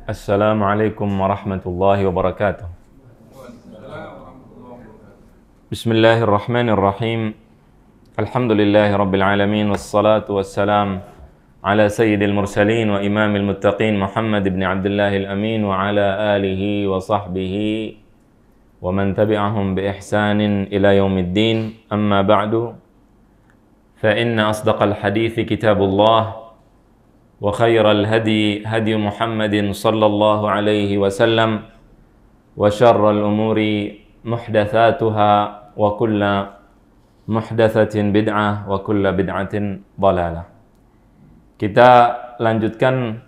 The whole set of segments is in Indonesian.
Assalamualaikum warahmatullahi wabarakatuh. Bismillahirrahmanirrahim. Alhamdulillahi rabbil alamin. Wassalatu wassalam ala sayyidil mursalin wa imamil muttaqin Muhammad ibn Abdillahil amin wa ala alihi wa sahbihi wa man tabi'ahum bi ihsanin ila yaumiddin. Amma ba'du. Fa inna asdaqal hadithi kitabullah wa khairal hadi hadi Muhammadin sallallahu alaihi wasallam wa syarral umuri muhdatsatuha wa kulla muhdatsatin bid'ah wa kulla bid'atin dhalalah. Kita lanjutkan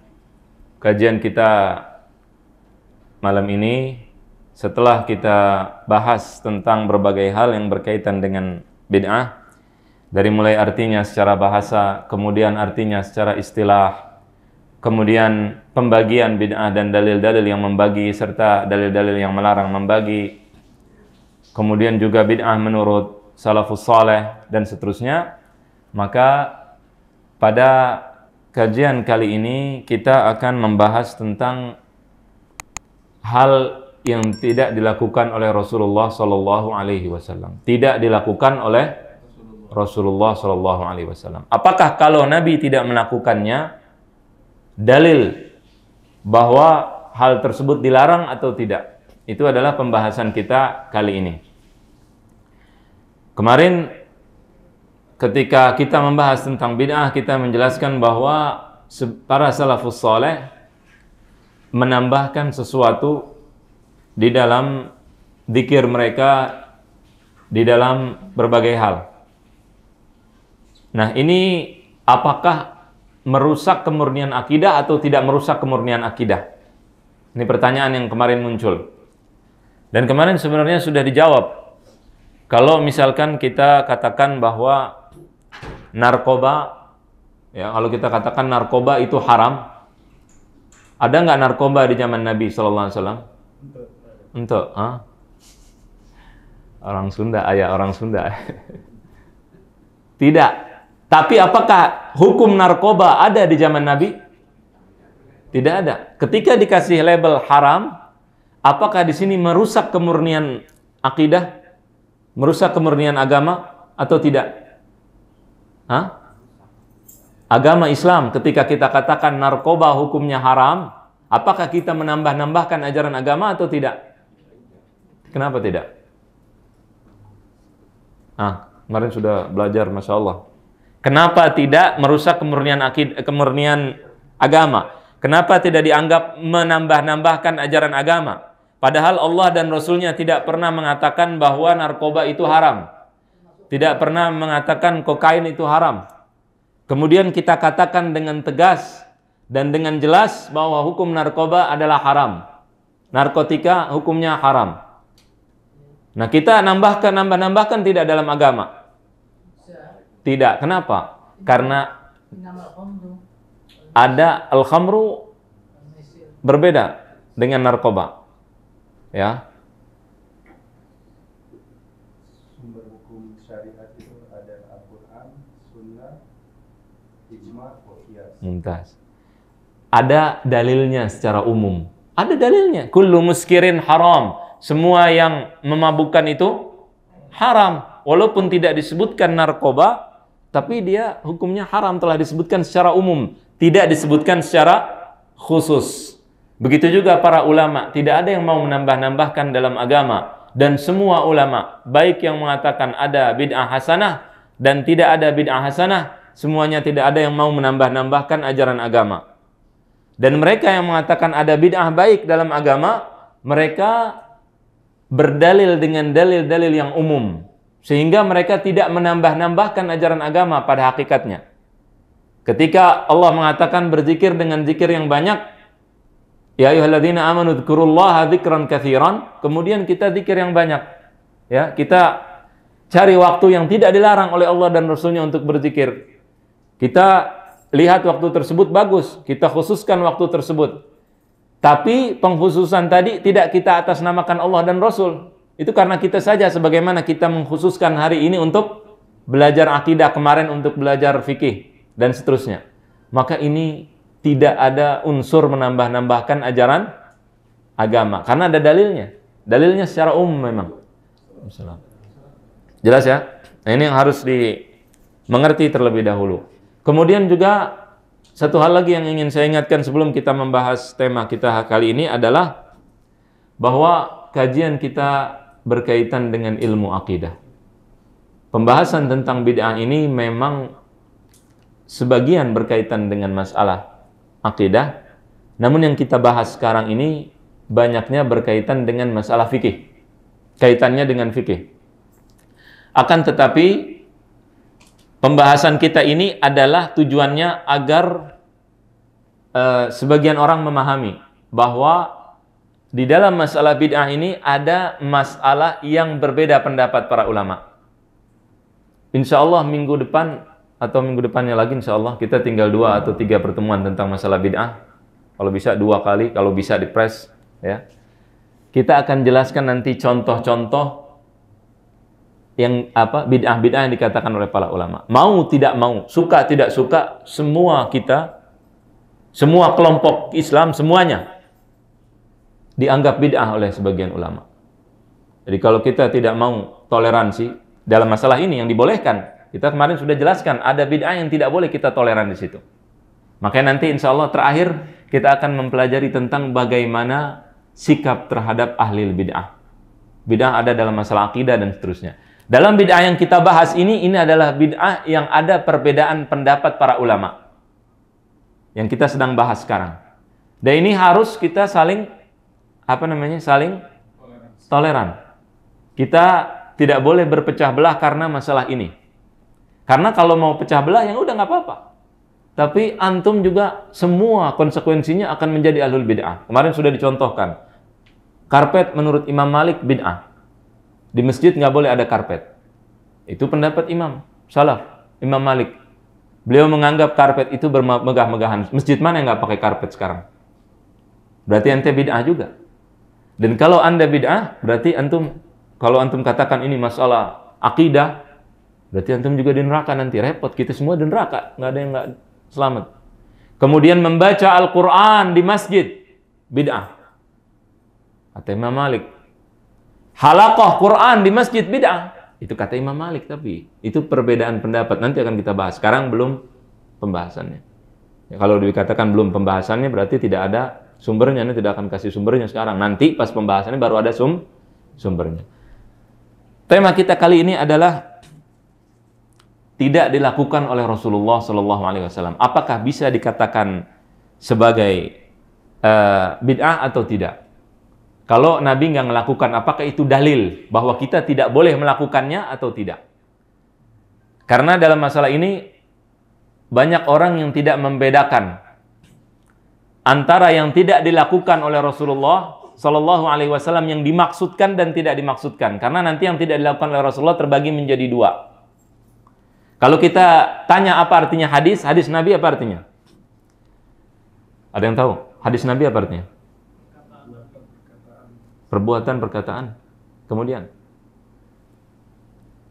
kajian kita malam ini setelah kita bahas tentang berbagai hal yang berkaitan dengan bid'ah. Dari mulai artinya secara bahasa, kemudian artinya secara istilah, kemudian pembagian bid'ah dan dalil-dalil yang membagi serta dalil-dalil yang melarang membagi, kemudian juga bid'ah menurut salafus saleh dan seterusnya. Maka pada kajian kali ini kita akan membahas tentang hal yang tidak dilakukan oleh Rasulullah sallallahu alaihi wasallam. Tidak dilakukan oleh Rasulullah sallallahu alaihi wasallam. Apakah kalau Nabi tidak melakukannya dalil bahwa hal tersebut dilarang atau tidak? Itu adalah pembahasan kita kali ini. Kemarin ketika kita membahas tentang bid'ah, kita menjelaskan bahwa para salafus saleh menambahkan sesuatu di dalam zikir mereka, di dalam berbagai hal. Nah, ini apakah merusak kemurnian akidah atau tidak merusak kemurnian akidah? Ini pertanyaan yang kemarin muncul. Dan kemarin sebenarnya sudah dijawab. Kalau misalkan kita katakan bahwa narkoba, ya, kalau kita katakan narkoba itu haram, ada nggak narkoba di zaman Nabi Sallallahu Alaihi Wasallam? Untuk, orang Sunda, ayah orang Sunda. Tidak. Tapi apakah hukum narkoba ada di zaman Nabi? Tidak ada. Ketika dikasih label haram, apakah di sini merusak kemurnian akidah? Merusak kemurnian agama atau tidak? Agama Islam ketika kita katakan narkoba hukumnya haram, apakah kita menambah-nambahkan ajaran agama atau tidak? Kenapa tidak? Kemarin sudah belajar, Masya Allah. Kenapa tidak merusak kemurnian kemurnian agama? Kenapa tidak dianggap menambah-nambahkan ajaran agama? Padahal Allah dan Rasulnya tidak pernah mengatakan bahwa narkoba itu haram. Tidak pernah mengatakan kokain itu haram. Kemudian kita katakan dengan tegas dan dengan jelas bahwa hukum narkoba adalah haram. Narkotika hukumnya haram. Nah, kita nambah-nambahkan tidak dalam agama. Tidak. Kenapa? Karena ada al-khamru berbeda dengan narkoba. Ya. Sumber hukum syariat itu ada Al-Quran, Sunnah, Ijma, Qiyas. Mumtaz. Ada dalilnya secara umum. Ada dalilnya. Kullu muskirin haram. Semua yang memabukkan itu haram. Walaupun tidak disebutkan narkoba, tapi dia hukumnya haram, telah disebutkan secara umum, tidak disebutkan secara khusus. Begitu juga para ulama, tidak ada yang mau menambah-nambahkan dalam agama. Dan semua ulama, baik yang mengatakan ada bid'ah hasanah dan tidak ada bid'ah hasanah, semuanya tidak ada yang mau menambah-nambahkan ajaran agama. Dan mereka yang mengatakan ada bid'ah baik dalam agama, mereka berdalil dengan dalil-dalil yang umum. Sehingga mereka tidak menambah-nambahkan ajaran agama pada hakikatnya. Ketika Allah mengatakan berzikir dengan zikir yang banyak, ya ayyuhalladzina amanu dzkurullaha dzikran katsiran, kemudian kita zikir yang banyak. Ya, kita cari waktu yang tidak dilarang oleh Allah dan Rasulnya untuk berzikir. Kita lihat waktu tersebut bagus, kita khususkan waktu tersebut. Tapi pengkhususan tadi tidak kita atasnamakan Allah dan Rasul. Itu karena kita saja, sebagaimana kita mengkhususkan hari ini untuk belajar akidah, kemarin untuk belajar fikih, dan seterusnya. Maka ini tidak ada unsur menambah-nambahkan ajaran agama. Karena ada dalilnya. Dalilnya secara umum memang. Jelas ya? Nah, ini yang harus dimengerti terlebih dahulu. Kemudian juga satu hal lagi yang ingin saya ingatkan sebelum kita membahas tema kita kali ini adalah bahwa kajian kita berkaitan dengan ilmu akidah. Pembahasan tentang bid'ah ini memang sebagian berkaitan dengan masalah akidah, namun yang kita bahas sekarang ini banyaknya berkaitan dengan masalah fikih, kaitannya dengan fikih. Akan tetapi pembahasan kita ini adalah tujuannya agar sebagian orang memahami bahwa di dalam masalah bid'ah ini ada masalah yang berbeda pendapat para ulama. Insya Allah minggu depan atau minggu depannya lagi insya Allah kita tinggal 2 atau 3 pertemuan tentang masalah bid'ah. Kalau bisa 2 kali, kalau bisa di press ya. Kita akan jelaskan nanti contoh-contoh yang bid'ah-bid'ah yang dikatakan oleh para ulama. Mau tidak mau, suka tidak suka, semua kita, semua kelompok Islam semuanya dianggap bid'ah oleh sebagian ulama. Jadi kalau kita tidak mau toleransi dalam masalah ini yang dibolehkan, kita kemarin sudah jelaskan ada bid'ah yang tidak boleh kita toleran di situ. Makanya nanti insya Allah terakhir kita akan mempelajari tentang bagaimana sikap terhadap ahli bid'ah. Bid'ah ada dalam masalah akidah dan seterusnya. Dalam bid'ah yang kita bahas ini adalah bid'ah yang ada perbedaan pendapat para ulama. Yang kita sedang bahas sekarang. Dan ini harus kita saling saling toleran. Kita tidak boleh berpecah belah karena masalah ini. Karena kalau mau pecah belah yang udah nggak apa-apa. Tapi antum juga semua konsekuensinya akan menjadi ahlul bid'ah. Kemarin sudah dicontohkan. Karpet menurut Imam Malik bid'ah. Di masjid nggak boleh ada karpet. Itu pendapat Imam Salaf, Imam Malik. Beliau menganggap karpet itu bermegah-megahan. Masjid mana yang nggak pakai karpet sekarang? Berarti ente bid'ah juga. Dan kalau anda bid'ah, berarti kalau antum katakan ini masalah akidah, berarti antum juga di neraka nanti. Repot, kita semua di neraka. Nggak ada yang nggak selamat. Kemudian membaca Al-Quran di masjid, bid'ah. Kata Imam Malik. Halaqah Quran di masjid, bid'ah. Itu kata Imam Malik, tapi itu perbedaan pendapat. Nanti akan kita bahas. Sekarang belum pembahasannya. Ya, kalau dikatakan belum pembahasannya, berarti tidak ada sumbernya. Ini tidak akan kasih sumbernya sekarang. Nanti pas pembahasannya baru ada sumbernya. Tema kita kali ini adalah tidak dilakukan oleh Rasulullah SAW. Apakah bisa dikatakan sebagai bid'ah atau tidak? Kalau Nabi nggak melakukan, apakah itu dalil bahwa kita tidak boleh melakukannya atau tidak? Karena dalam masalah ini banyak orang yang tidak membedakan antara yang tidak dilakukan oleh Rasulullah Sallallahu Alaihi Wasallam yang dimaksudkan dan tidak dimaksudkan. Karena nanti yang tidak dilakukan oleh Rasulullah terbagi menjadi 2. Kalau kita tanya apa artinya hadis Nabi apa artinya? Ada yang tahu? Hadis Nabi apa artinya? Perbuatan, perkataan. Kemudian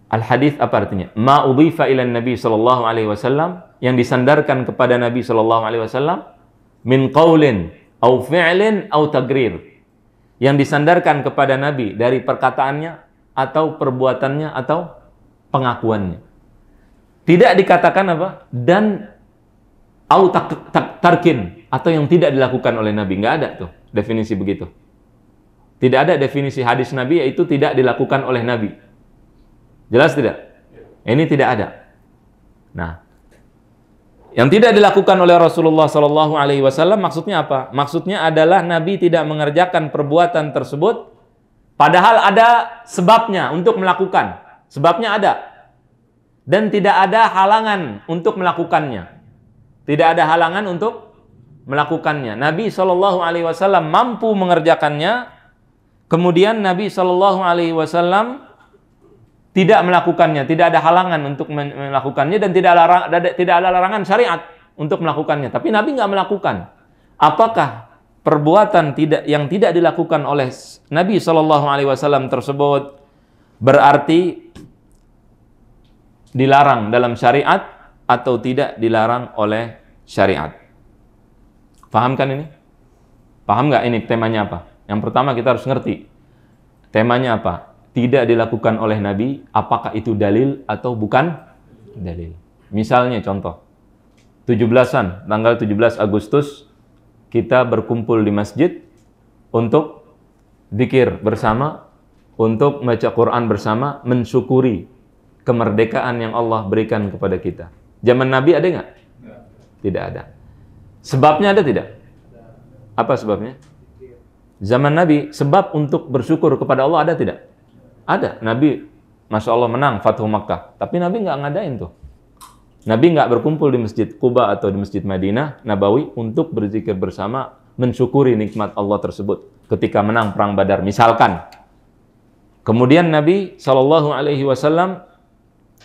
al-hadis apa artinya? Ma udhifa ila Nabi sallallahu alaihi wasallam, yang disandarkan kepada Nabi sallallahu alaihi wasallam min qaulin au fi'lin au tagrir. Yang disandarkan kepada Nabi dari perkataannya atau perbuatannya atau pengakuannya. Tidak dikatakan apa? Dan au tarkin, atau yang tidak dilakukan oleh Nabi. Enggak ada tuh definisi begitu. Tidak ada definisi hadis Nabi yaitu tidak dilakukan oleh Nabi. Jelas tidak? Ini tidak ada. Nah, yang tidak dilakukan oleh Rasulullah Sallallahu Alaihi Wasallam maksudnya apa? Maksudnya adalah Nabi tidak mengerjakan perbuatan tersebut, padahal ada sebabnya untuk melakukan. Sebabnya ada, dan tidak ada halangan untuk melakukannya. Tidak ada halangan untuk melakukannya. Nabi Sallallahu Alaihi Wasallam mampu mengerjakannya. Kemudian Nabi Shallallahu Alaihi Wasallam tidak melakukannya, tidak ada halangan untuk melakukannya dan tidak ada larangan syariat untuk melakukannya. Tapi Nabi nggak melakukan. Apakah perbuatan yang tidak dilakukan oleh Nabi Shallallahu Alaihi Wasallam tersebut berarti dilarang dalam syariat atau tidak dilarang oleh syariat? Paham kan ini? Paham nggak ini temanya apa? Yang pertama kita harus ngerti. Temanya apa? Tidak dilakukan oleh Nabi, apakah itu dalil atau bukan dalil? Misalnya contoh, 17-an, tanggal 17 Agustus, kita berkumpul di masjid untuk zikir bersama, untuk baca Quran bersama, mensyukuri kemerdekaan yang Allah berikan kepada kita. Zaman Nabi ada nggak? Tidak ada. Sebabnya ada tidak? Apa sebabnya? Zaman Nabi, sebab untuk bersyukur kepada Allah ada tidak? Ada. Nabi, Masya Allah, menang Fathu Makkah. Tapi Nabi nggak ngadain tuh. Nabi nggak berkumpul di Masjid Quba atau di Masjid Madinah Nabawi untuk berzikir bersama, mensyukuri nikmat Allah tersebut ketika menang Perang Badar, misalkan. Kemudian Nabi SAW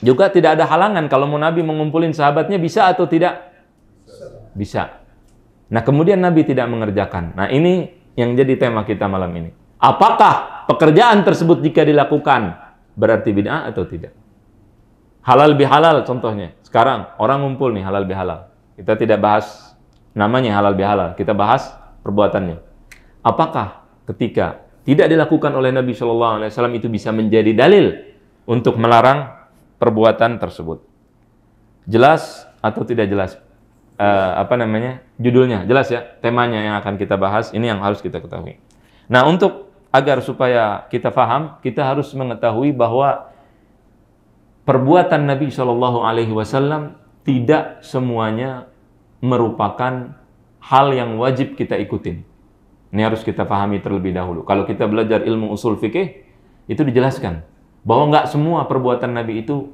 juga tidak ada halangan kalau mau Nabi mengumpulin sahabatnya, bisa atau tidak? Bisa. Nah, kemudian Nabi tidak mengerjakan. Nah, ini yang jadi tema kita malam ini. Apakah pekerjaan tersebut jika dilakukan berarti bid'ah atau tidak? Halal bihalal contohnya. Sekarang orang ngumpul nih halal bihalal. Kita tidak bahas namanya halal bihalal, kita bahas perbuatannya. Apakah ketika tidak dilakukan oleh Nabi SAW itu bisa menjadi dalil untuk melarang perbuatan tersebut? Jelas atau tidak jelas? Judulnya jelas ya, temanya yang akan kita bahas, ini yang harus kita ketahui. Nah, untuk agar supaya kita paham, kita harus mengetahui bahwa perbuatan Nabi SAW tidak semuanya merupakan hal yang wajib kita ikutin. Ini harus kita pahami terlebih dahulu. Kalau kita belajar ilmu usul fikih, itu dijelaskan bahwa nggak semua perbuatan Nabi itu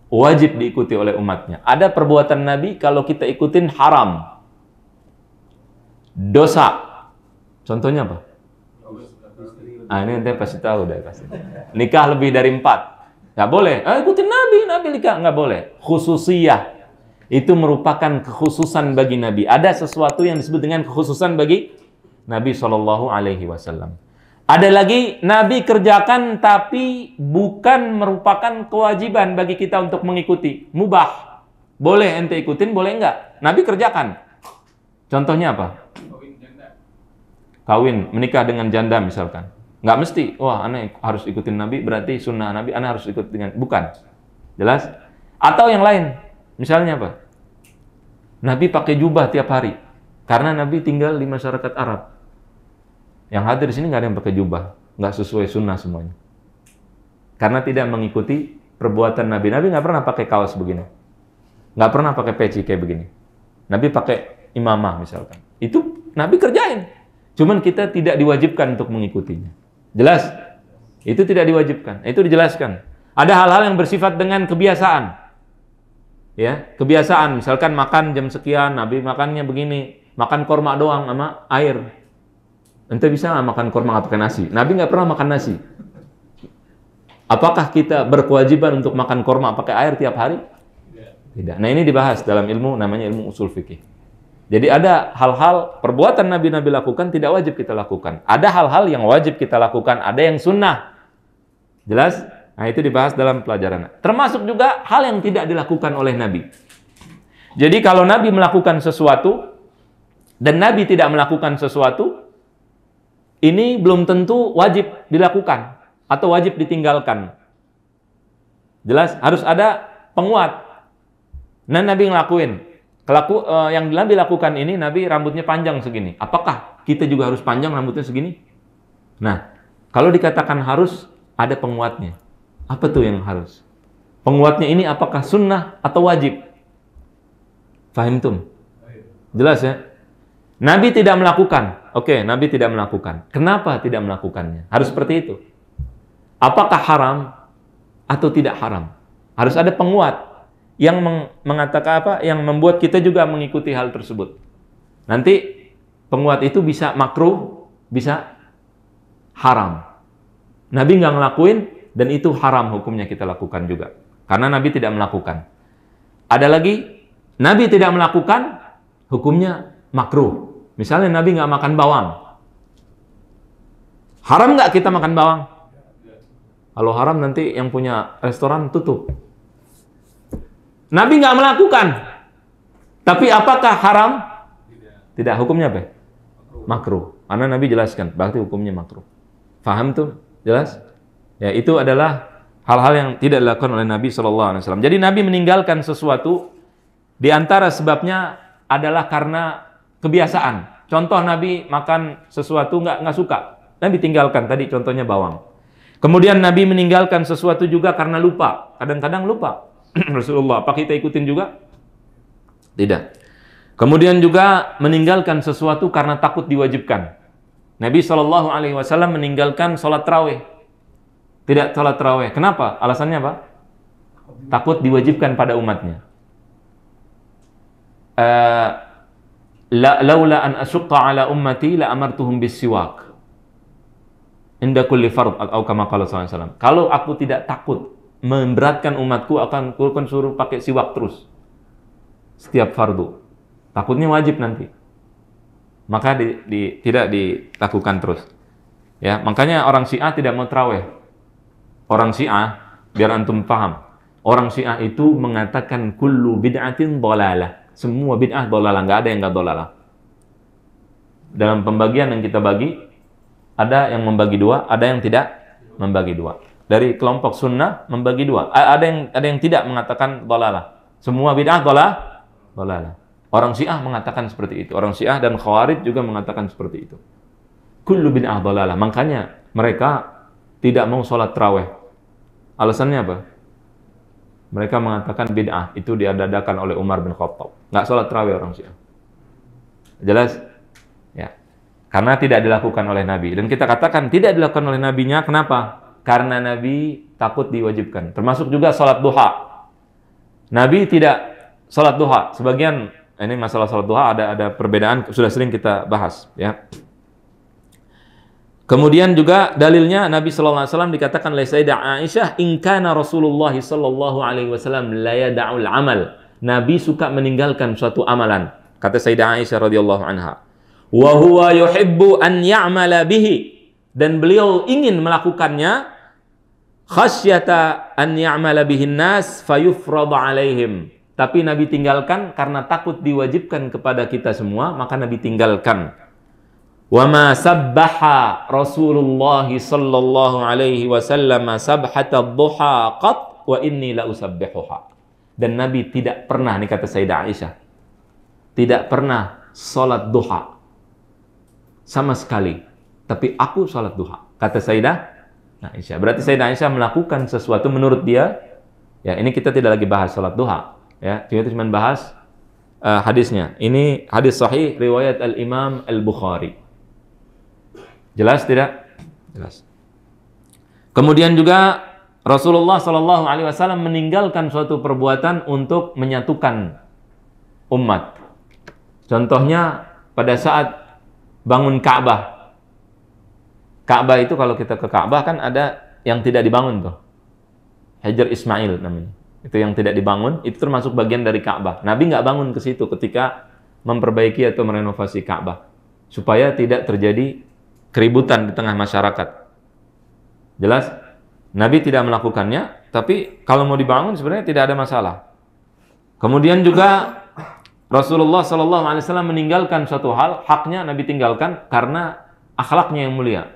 wajib diikuti oleh umatnya. Ada perbuatan Nabi kalau kita ikutin haram, dosa. Contohnya apa? Ini nanti pasti tahu deh pasti. Nikah lebih dari 4, nggak boleh. Ikutin Nabi nikah nggak boleh. Khususiyah itu merupakan kekhususan bagi Nabi. Ada sesuatu yang disebut dengan kekhususan bagi Nabi SAW. Ada lagi, Nabi kerjakan tapi bukan merupakan kewajiban bagi kita untuk mengikuti. Mubah. Boleh ente ikutin, boleh enggak. Nabi kerjakan. Contohnya apa? Kawin, menikah dengan janda misalkan. Nggak mesti, wah aneh harus ikutin Nabi, berarti sunnah Nabi, aneh harus ikut dengan. Bukan. Jelas? Atau yang lain. Misalnya apa? Nabi pakai jubah tiap hari. Karena Nabi tinggal di masyarakat Arab. Yang hadir di sini nggak ada yang pakai jubah, nggak sesuai sunnah semuanya. Karena tidak mengikuti perbuatan Nabi. Nabi nggak pernah pakai kaos begini, nggak pernah pakai peci kayak begini. Nabi pakai imamah misalkan. Itu Nabi kerjain. Cuman kita tidak diwajibkan untuk mengikutinya. Jelas? Itu tidak diwajibkan. Itu dijelaskan. Ada hal-hal yang bersifat dengan kebiasaan. Ya, kebiasaan. Misalkan makan jam sekian, Nabi makannya begini, makan korma doang sama air. Ente bisa nggak makan korma nggak pakai nasi? Nabi nggak pernah makan nasi. Apakah kita berkewajiban untuk makan korma pakai air tiap hari? Tidak. Nah, ini dibahas dalam ilmu namanya ilmu usul fikih. Jadi ada hal-hal perbuatan Nabi lakukan tidak wajib kita lakukan. Ada hal-hal yang wajib kita lakukan, ada yang sunnah. Jelas? Nah, itu dibahas dalam pelajaran. Termasuk juga hal yang tidak dilakukan oleh Nabi. Jadi kalau Nabi melakukan sesuatu dan Nabi tidak melakukan sesuatu, ini belum tentu wajib dilakukan atau wajib ditinggalkan. Jelas? Harus ada penguat. Nah, Nabi ngelakuin. Yang Nabi lakukan ini, Nabi rambutnya panjang segini. Apakah kita juga harus panjang rambutnya segini? Nah, kalau dikatakan harus, ada penguatnya. Apa tuh yang harus? Penguatnya ini apakah sunnah atau wajib? Fahimtum? Jelas ya? Nabi tidak melakukan. Oke, Nabi tidak melakukan. Kenapa tidak melakukannya? Harus seperti itu. Apakah haram atau tidak haram? Harus ada penguat yang mengatakan apa? Yang membuat kita juga mengikuti hal tersebut. Nanti penguat itu bisa makruh, bisa haram. Nabi nggak ngelakuin dan itu haram hukumnya kita lakukan juga. Karena Nabi tidak melakukan. Ada lagi, Nabi tidak melakukan, hukumnya makruh. Misalnya Nabi nggak makan bawang. Haram nggak kita makan bawang? Kalau haram nanti yang punya restoran tutup. Nabi nggak melakukan. Tapi apakah haram? Tidak, hukumnya apa? Makruh. Karena Nabi jelaskan, berarti hukumnya makruh. Faham tuh? Jelas? Ya, itu adalah hal-hal yang tidak dilakukan oleh Nabi SAW. Jadi Nabi meninggalkan sesuatu, di antara sebabnya adalah karena kebiasaan. Contoh Nabi makan sesuatu nggak suka, Nabi tinggalkan. Tadi contohnya bawang. Kemudian Nabi meninggalkan sesuatu juga karena lupa. Kadang-kadang lupa. Rasulullah, apa kita ikutin juga? Tidak. Kemudian juga meninggalkan sesuatu karena takut diwajibkan. Nabi SAW meninggalkan sholat tarawih. Tidak sholat tarawih. Kenapa? Alasannya apa? Takut diwajibkan pada umatnya. Laula an asyqa ala ummati la amartuhum bis-siwak inda kulli fard, atau kama qala sallallahu alaihi wasallam. Kalau aku tidak takut memberatkan umatku, akan suruh pakai siwak terus setiap fardu. Takutnya wajib nanti. Maka tidak dilakukan terus. Ya, makanya orang Syiah tidak mau tarawih. Orang Syiah, biar antum paham, orang Syiah itu mengatakan kullu bid'atin dhalalah. Semua bid'ah dhalalah, enggak ada yang enggak dhalalah. Dalam pembagian yang kita bagi, ada yang membagi dua, ada yang tidak membagi dua. Dari kelompok sunnah membagi dua. Ada yang tidak mengatakan dhalalah. Semua bid'ah dhalalah. Orang Syiah mengatakan seperti itu. Orang Syiah dan Khawarij juga mengatakan seperti itu. Kullu bid'ah dhalalah. Makanya mereka tidak mau sholat tarawih. Alasannya apa? Mereka mengatakan bid'ah itu diadakan oleh Umar bin Khattab. Nggak sholat tarawih orang Syiah. Jelas? Ya. Karena tidak dilakukan oleh Nabi. Dan kita katakan tidak dilakukan oleh Nabinya. Kenapa? Karena Nabi takut diwajibkan. Termasuk juga sholat duha. Nabi tidak sholat duha. Sebagian, ini masalah sholat duha ada perbedaan, sudah sering kita bahas. Ya. Kemudian juga dalilnya Nabi SAW dikatakan oleh Sayyidah Aisyah, in kana Rasulullah SAW la yada'ul amal. Nabi suka meninggalkan suatu amalan. Kata Sayyidah Aisyah radhiyallahu anha. Wa huwa yuhibbu an ya'mala bihi, dan beliau ingin melakukannya khasyata an ya'mala bihin nas fayufrad alaihim. Tapi Nabi tinggalkan karena takut diwajibkan kepada kita semua, maka Nabi tinggalkan. Wa ma sabbaha Rasulullah sallallahu alaihi wasallam sabhata dhuha qat wa inni la usabbihuha. Dan Nabi tidak pernah, ini kata Sayyidah Aisyah, tidak pernah salat duha sama sekali, tapi aku salat duha, kata Sayyidah Aisyah. Berarti Sayyidah Aisyah melakukan sesuatu menurut dia. Ya, ini kita tidak lagi bahas salat duha, ya, kita cuma bahas hadisnya. Ini hadis sahih riwayat Al-Imam Al-Bukhari. Jelas tidak? Jelas. Kemudian juga Rasulullah SAW meninggalkan suatu perbuatan untuk menyatukan umat. Contohnya pada saat bangun Ka'bah. Ka'bah itu kalau kita ke Ka'bah kan ada yang tidak dibangun tuh. Hajar Ismail namanya. Itu yang tidak dibangun, itu termasuk bagian dari Ka'bah. Nabi nggak bangun ke situ ketika memperbaiki atau merenovasi Ka'bah. Supaya tidak terjadi keributan di tengah masyarakat. Jelas? Nabi tidak melakukannya, tapi kalau mau dibangun sebenarnya tidak ada masalah. Kemudian juga Rasulullah SAW meninggalkan suatu hal, haknya Nabi tinggalkan karena akhlaknya yang mulia.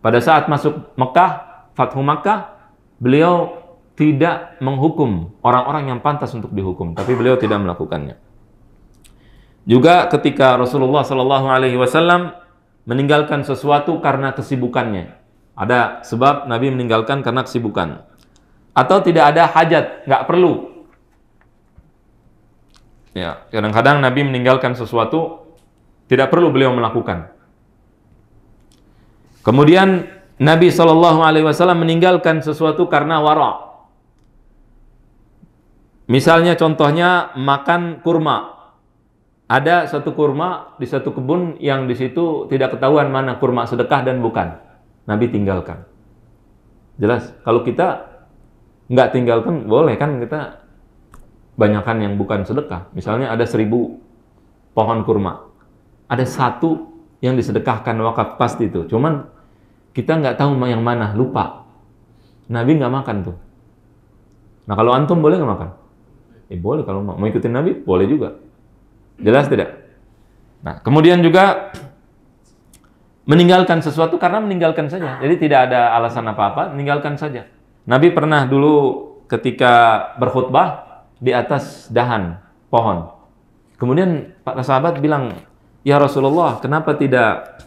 Pada saat masuk Mekah, Fathu Makkah, beliau tidak menghukum orang-orang yang pantas untuk dihukum, tapi beliau tidak melakukannya. Juga ketika Rasulullah SAW meninggalkan sesuatu karena kesibukannya. Ada sebab Nabi meninggalkan karena kesibukan. Atau tidak ada hajat, nggak perlu. Ya, kadang-kadang Nabi meninggalkan sesuatu tidak perlu beliau melakukan. Kemudian Nabi SAW meninggalkan sesuatu karena wara. Misalnya contohnya makan kurma. Ada satu kurma di satu kebun yang di situ tidak ketahuan mana kurma sedekah dan bukan. Nabi tinggalkan. Jelas. Kalau kita nggak tinggalkan, boleh kan kita banyakkan yang bukan sedekah. Misalnya ada 1000 pohon kurma. Ada satu yang disedekahkan wakaf pasti itu. Cuman kita nggak tahu yang mana, lupa. Nabi nggak makan tuh. Nah kalau antum boleh nggak makan? Boleh, kalau mau ikutin Nabi boleh juga. Jelas tidak? Nah, kemudian juga meninggalkan sesuatu karena meninggalkan saja. Jadi tidak ada alasan apa-apa, meninggalkan saja. Nabi pernah dulu ketika berkhutbah di atas dahan pohon. Kemudian para sahabat bilang, "Ya Rasulullah, kenapa tidak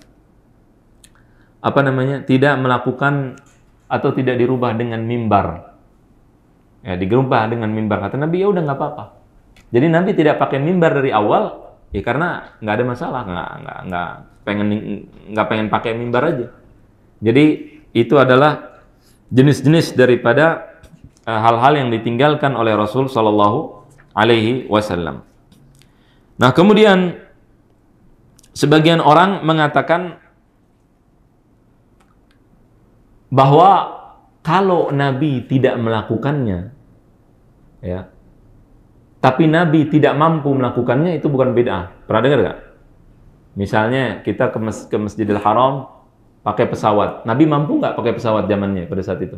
tidak melakukan atau tidak dirubah dengan mimbar?" Ya, dirubah dengan mimbar. Kata Nabi, "Ya udah nggak apa-apa." Jadi Nabi tidak pakai mimbar dari awal, ya karena nggak ada masalah, nggak pengen pakai mimbar aja. Jadi itu adalah jenis-jenis daripada hal-hal yang ditinggalkan oleh Rasul Shallallahu Alaihi Wasallam. Nah, kemudian sebagian orang mengatakan bahwa kalau Nabi tidak melakukannya, ya, tapi Nabi tidak mampu melakukannya, itu bukan bid'ah. Pernah dengar nggak? Misalnya kita ke Masjidil Haram pakai pesawat. Nabi mampu nggak pakai pesawat zamannya pada saat itu?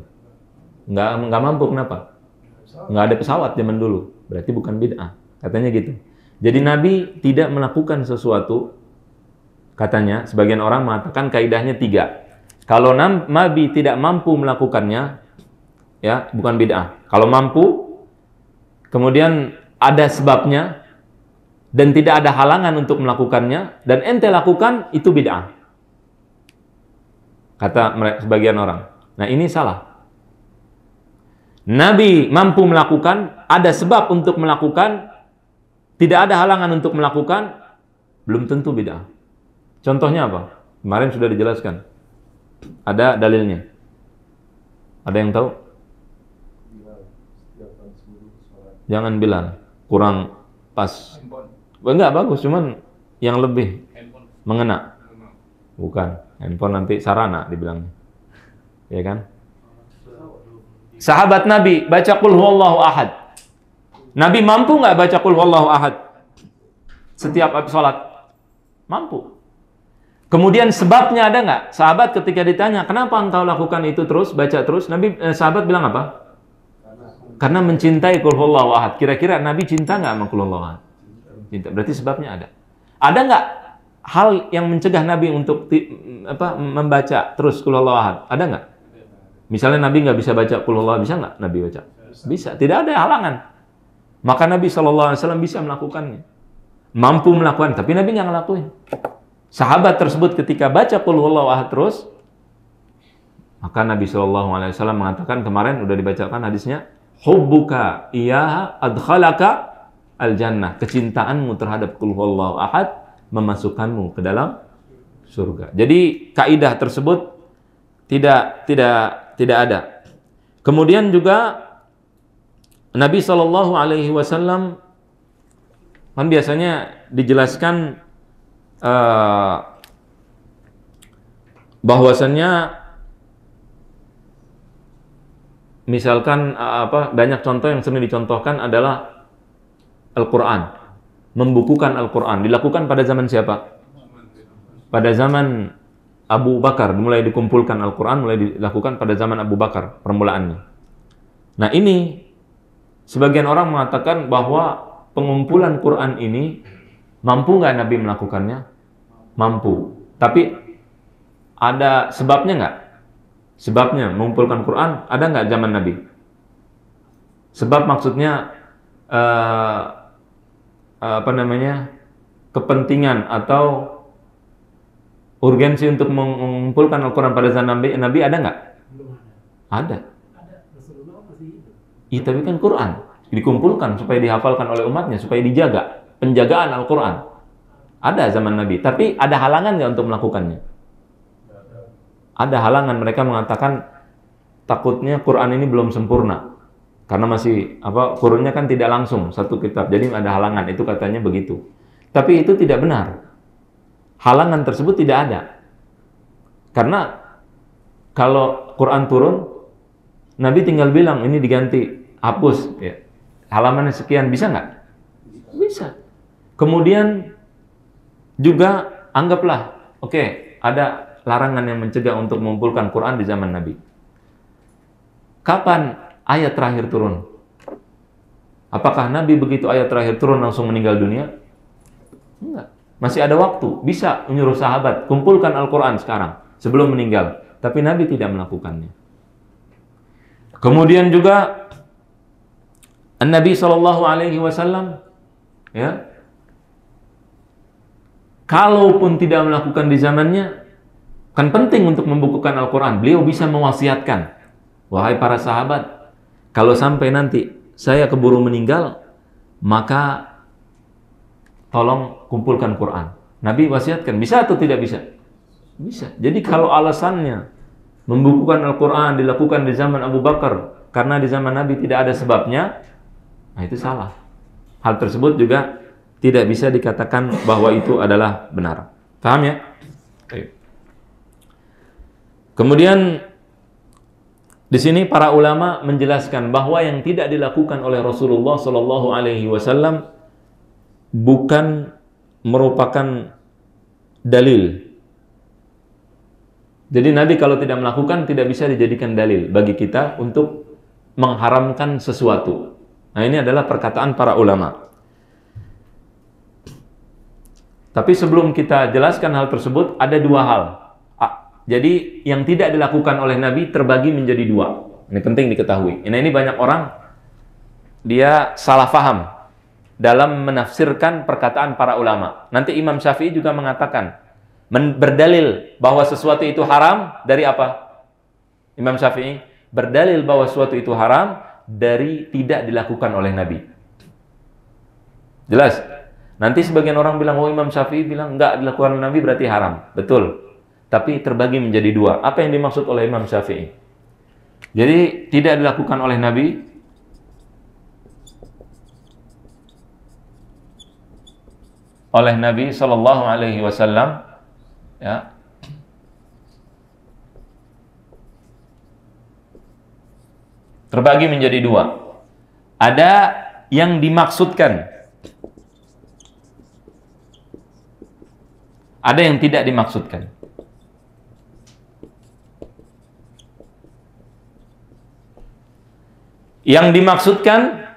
Nggak mampu. Kenapa? Nggak ada pesawat zaman dulu. Berarti bukan bid'ah. Katanya gitu. Jadi Nabi tidak melakukan sesuatu, katanya, sebagian orang mengatakan kaidahnya 3. Kalau Nabi tidak mampu melakukannya, ya bukan bid'ah. Kalau mampu, kemudian ada sebabnya, dan tidak ada halangan untuk melakukannya, dan ente lakukan, itu bid'ah. Kata sebagian orang. Nah, ini salah. Nabi mampu melakukan, ada sebab untuk melakukan, tidak ada halangan untuk melakukan, belum tentu bid'ah. Contohnya apa? Kemarin sudah dijelaskan. Ada dalilnya. Ada yang tahu? Jangan bilang kurang pas. Enggak bagus, cuman yang lebih mengena. Bukan, handphone nanti sarana dibilangnya. Ya kan? Sahabat Nabi baca qul huwallahu ahad. Nabi mampu nggak baca qul huwallahu ahad setiap habis sholat? Mampu. Kemudian sebabnya ada nggak? Sahabat ketika ditanya, kenapa engkau lakukan itu terus, baca terus? Sahabat bilang apa? Karena mencintai qul huwallahu ahad. Kira-kira Nabi cinta nggak sama qul huwallahu ahad? Cinta. Berarti sebabnya ada. Ada nggak hal yang mencegah Nabi untuk membaca terus qul huwallahu ahad? Ada nggak? Misalnya Nabi nggak bisa baca qul huwallahu ahad, bisa nggak Nabi baca? Bisa. Tidak ada halangan. Maka Nabi SAW bisa melakukannya. Mampu melakukan, tapi Nabi nggak ngelakuin. Sahabat tersebut ketika baca qul huwallahu ahad terus, maka Nabi SAW mengatakan, kemarin udah dibacakan hadisnya, hubbuka iyaha adkhalaka al-jannah. Kecintaanmu terhadap qul huwallahu ahad memasukkanmu ke dalam surga. Jadi kaidah tersebut tidak ada. Kemudian juga Nabi SAW kan biasanya dijelaskan bahwasannya misalkan banyak contoh yang sering dicontohkan adalah Al-Quran, membukukan Al-Quran. Dilakukan pada zaman siapa? Pada zaman Abu Bakar, mulai dikumpulkan Al-Quran, mulai dilakukan pada zaman Abu Bakar permulaannya. Nah, ini sebagian orang mengatakan bahwa pengumpulan Quran ini mampu nggak Nabi melakukannya? Mampu. Tapi ada sebabnya nggak? Sebabnya mengumpulkan Quran ada nggak zaman Nabi? Sebab maksudnya kepentingan atau urgensi untuk mengumpulkan Al-Quran pada zaman Nabi ada nggak? Ada. Iya, tapi kan Quran dikumpulkan supaya dihafalkan oleh umatnya, supaya dijaga penjagaan Al-Quran. Ada zaman Nabi, tapi ada halangan nggak untuk melakukannya? Ada halangan. Mereka mengatakan takutnya Quran ini belum sempurna karena masih turunnya kan tidak langsung satu kitab, jadi ada halangan. Itu katanya begitu. Tapi itu tidak benar. Halangan tersebut tidak ada. Karena kalau Quran turun, Nabi tinggal bilang ini diganti, hapus, ya. Halamannya sekian, bisa nggak? Bisa. Kemudian juga anggaplah, oke, ada larangan yang mencegah untuk mengumpulkan Quran di zaman Nabi. Kapan ayat terakhir turun? Apakah Nabi begitu ayat terakhir turun langsung meninggal dunia? Enggak. masih ada waktu, bisa menyuruh sahabat, kumpulkan Al-Quran sekarang, sebelum meninggal. Tapi Nabi tidak melakukannya. Kemudian juga Nabi SAW, ya, kalaupun tidak melakukan di zamannya, kan penting untuk membukukan Al-Quran. Beliau bisa mewasiatkan, wahai para sahabat, kalau sampai nanti saya keburu meninggal, maka tolong kumpulkan Quran. Nabi wasiatkan, bisa atau tidak bisa? Bisa. Jadi kalau alasannya membukukan Al-Quran dilakukan di zaman Abu Bakar karena di zaman Nabi tidak ada sebabnya, nah itu salah. Hal tersebut juga tidak bisa dikatakan bahwa itu adalah benar. Paham ya? Kemudian di sini para ulama menjelaskan bahwa yang tidak dilakukan oleh Rasulullah SAW bukan merupakan dalil. Jadi Nabi kalau tidak melakukan tidak bisa dijadikan dalil bagi kita untuk mengharamkan sesuatu. Nah, ini adalah perkataan para ulama. Tapi sebelum kita jelaskan hal tersebut, ada dua hal. Jadi yang tidak dilakukan oleh Nabi terbagi menjadi dua. Ini penting diketahui. Ini banyak orang dia salah faham dalam menafsirkan perkataan para ulama. Nanti Imam Syafi'i juga mengatakan, berdalil bahwa sesuatu itu haram dari apa? Imam Syafi'i berdalil bahwa sesuatu itu haram dari tidak dilakukan oleh Nabi. Jelas? Nanti sebagian orang bilang, oh Imam Syafi'i bilang enggak dilakukan oleh Nabi berarti haram. Betul. Tapi terbagi menjadi dua. Apa yang dimaksud oleh Imam Syafi'i? Jadi tidak dilakukan oleh Nabi Sallallahu Alaihi Wasallam, ya, terbagi menjadi dua. Ada yang dimaksudkan, ada yang tidak dimaksudkan. Yang dimaksudkan,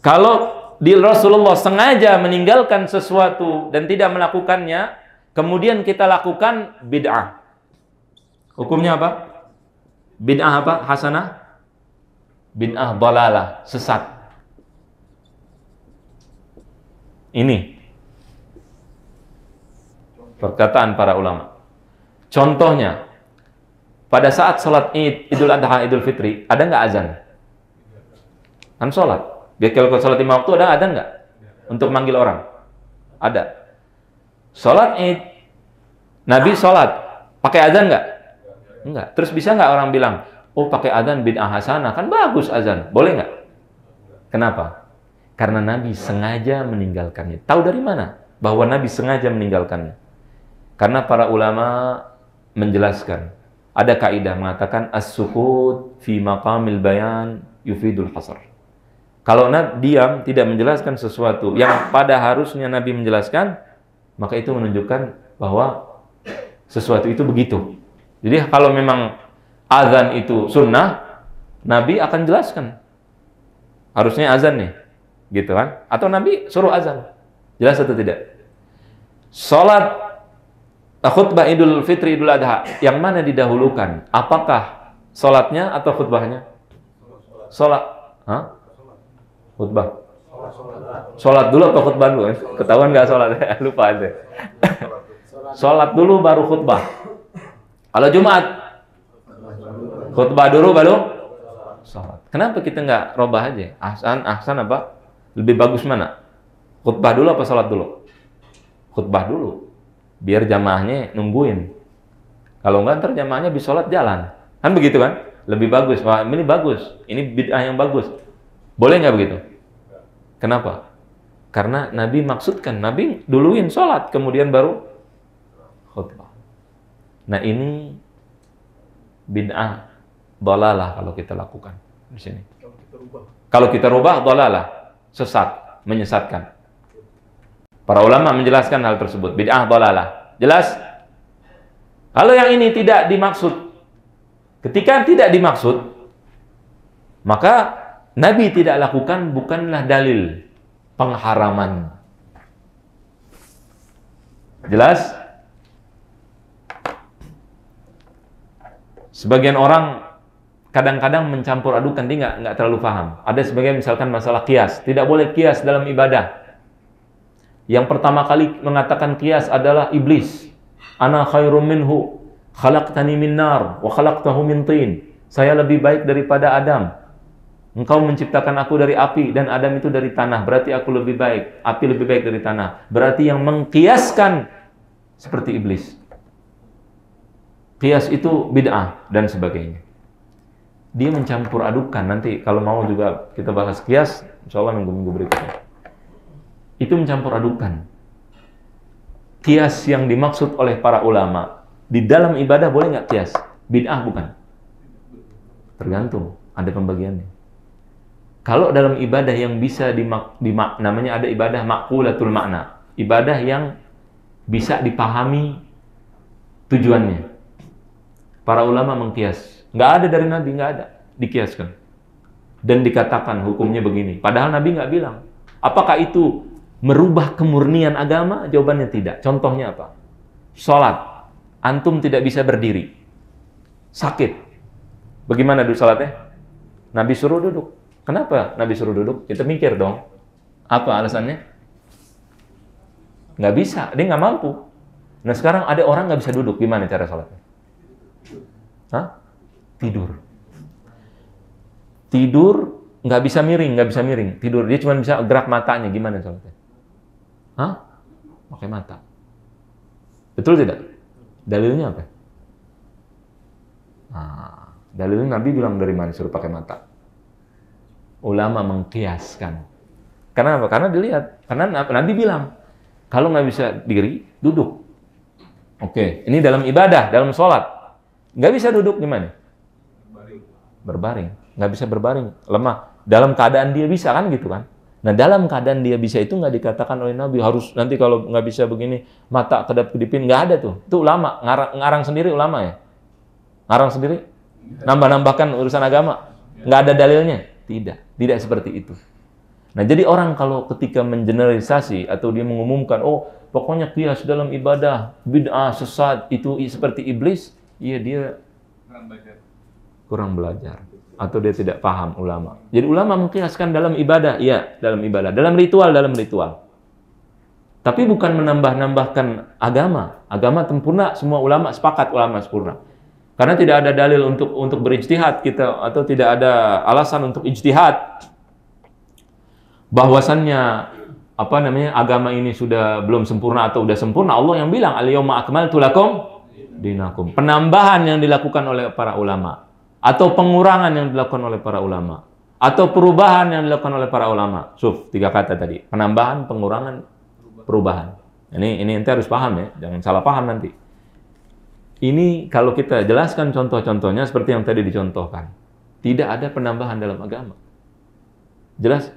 kalau di Rasulullah sengaja meninggalkan sesuatu dan tidak melakukannya, kemudian kita lakukan, bid'ah. Hukumnya apa? Bid'ah apa? Hasanah? Bid'ah dhalalah, sesat. Ini perkataan para ulama. Contohnya, pada saat sholat Id, Idul Adha, Idul Fitri, ada nggak azan? Kan sholat. Biar kalau sholat 5 waktu ada azan nggak? Untuk manggil orang? Ada. Sholat Id, Nabi sholat, pakai azan nggak? Enggak. Terus bisa nggak orang bilang, oh pakai azan bid'ah hasanah, kan bagus azan, boleh nggak? Kenapa? Karena Nabi sengaja meninggalkannya. Tahu dari mana bahwa Nabi sengaja meninggalkannya? Karena para ulama menjelaskan, ada kaidah mengatakan as-sukut fi maqamil bayan yufidul hasar. Kalau Nabi diam tidak menjelaskan sesuatu yang pada harusnya Nabi menjelaskan, maka itu menunjukkan bahwa sesuatu itu begitu. Jadi kalau memang azan itu sunnah, Nabi akan jelaskan. Harusnya azan nih, gitu kan? Atau Nabi suruh azan. Jelas atau tidak? Salat khutbah Idul Fitri, Idul Adha, yang mana didahulukan? Apakah salatnya atau khutbahnya? Salat. Hah? Khutbah. Salat dulu atau khutbah dulu? Ketahuan nggak salat? Lupa aja. Salat dulu baru khutbah. Kalau Jumat, khutbah dulu baru salat. Kenapa kita nggak robah aja? Ahsan apa? Lebih bagus mana? Khutbah dulu apa salat dulu? Khutbah dulu. Biar jamaahnya nungguin. Kalau enggak, ntar jamaahnya bisa sholat jalan. Kan begitu kan? Lebih bagus. Wah, ini bagus. Ini bid'ah yang bagus. Boleh nggak begitu? Kenapa? Karena Nabi maksudkan. Nabi duluin sholat, kemudian baru khutbah. Nah ini bid'ah dhalalah kalau kita lakukan di sini. Kalau kita rubah dhalalah, sesat, menyesatkan. Para ulama menjelaskan hal tersebut, bid'ah dhalalah. Jelas? Kalau yang ini tidak dimaksud, ketika tidak dimaksud, maka Nabi tidak lakukan bukanlah dalil pengharaman. Jelas? Sebagian orang kadang-kadang mencampur adukan, dia nggak terlalu paham. Ada sebagian misalkan masalah qiyas, tidak boleh qiyas dalam ibadah. Yang pertama kali mengatakan qiyas adalah iblis. Ana khairum minhu, khalaqtani min nar wa khalaqtahu min tin. Saya lebih baik daripada Adam. Engkau menciptakan aku dari api dan Adam itu dari tanah. Berarti aku lebih baik. Api lebih baik dari tanah. Berarti yang mengkiaskan seperti iblis. Qiyas itu bid'ah dan sebagainya. Dia mencampur adukan. Nanti kalau mau juga kita bahas qiyas, insyaallah minggu-minggu berikutnya. Itu mencampur adukan. Qiyas yang dimaksud oleh para ulama di dalam ibadah boleh nggak qiyas? Bid'ah bukan? Tergantung, ada pembagiannya. Kalau dalam ibadah yang bisa namanya ada ibadah maqulatul makna, ibadah yang bisa dipahami tujuannya. Para ulama mengkias. Nggak ada dari Nabi, nggak ada. Dikiaskan. Dan dikatakan hukumnya begini. Padahal Nabi nggak bilang. Apakah itu merubah kemurnian agama? Jawabannya tidak. Contohnya apa? Sholat. Antum tidak bisa berdiri. Sakit. Bagaimana duduk sholatnya? Nabi suruh duduk. Kenapa Nabi suruh duduk? Kita mikir dong. Apa alasannya? Nggak bisa. Dia nggak mampu. Nah sekarang ada orang nggak bisa duduk. Gimana cara sholatnya? Hah? Tidur. Tidur nggak bisa miring. Tidur, dia cuma bisa gerak matanya. Gimana sholatnya? Hah? Pakai mata. Betul tidak? Dalilnya apa? Nah, dalilnya Nabi bilang dari mana suruh pakai mata? Ulama mengkiaskan. Karena apa? Karena dilihat. Karena Nabi bilang, kalau nggak bisa diri, duduk. Oke, ini dalam ibadah, dalam sholat. Nggak bisa duduk gimana? Berbaring. Nggak bisa berbaring, lemah. Dalam keadaan dia bisa kan gitu kan? Nah dalam keadaan dia bisa itu nggak dikatakan oleh Nabi harus nanti kalau nggak bisa begini mata kedap-kedipin, nggak ada tuh. Itu ulama ngarang sendiri ulama ya. Ngarang sendiri, nambah-nambahkan urusan agama. Nggak ada dalilnya. Tidak seperti itu. Nah jadi orang kalau ketika mengeneralisasi atau dia mengumumkan, oh pokoknya qiyas dalam ibadah bid'ah sesat itu seperti iblis. Iya dia kurang belajar atau dia tidak paham ulama. Jadi ulama mengkiaskan dalam ibadah, iya dalam ibadah, dalam ritual. Tapi bukan menambah-nambahkan agama. Agama sempurna, semua ulama sepakat ulama sempurna. Karena tidak ada dalil untuk berijtihad kita atau tidak ada alasan untuk ijtihad. Bahwasannya agama ini sudah belum sempurna atau sudah sempurna. Allah yang bilang al-yauma akmaltu lakum dinakum. Penambahan yang dilakukan oleh para ulama atau pengurangan yang dilakukan oleh para ulama atau perubahan yang dilakukan oleh para ulama. 3 kata tadi. Penambahan, pengurangan, perubahan. Ini ente harus paham ya, jangan salah paham nanti. Ini kalau kita jelaskan contoh-contohnya seperti yang tadi dicontohkan. Tidak ada penambahan dalam agama. Jelas?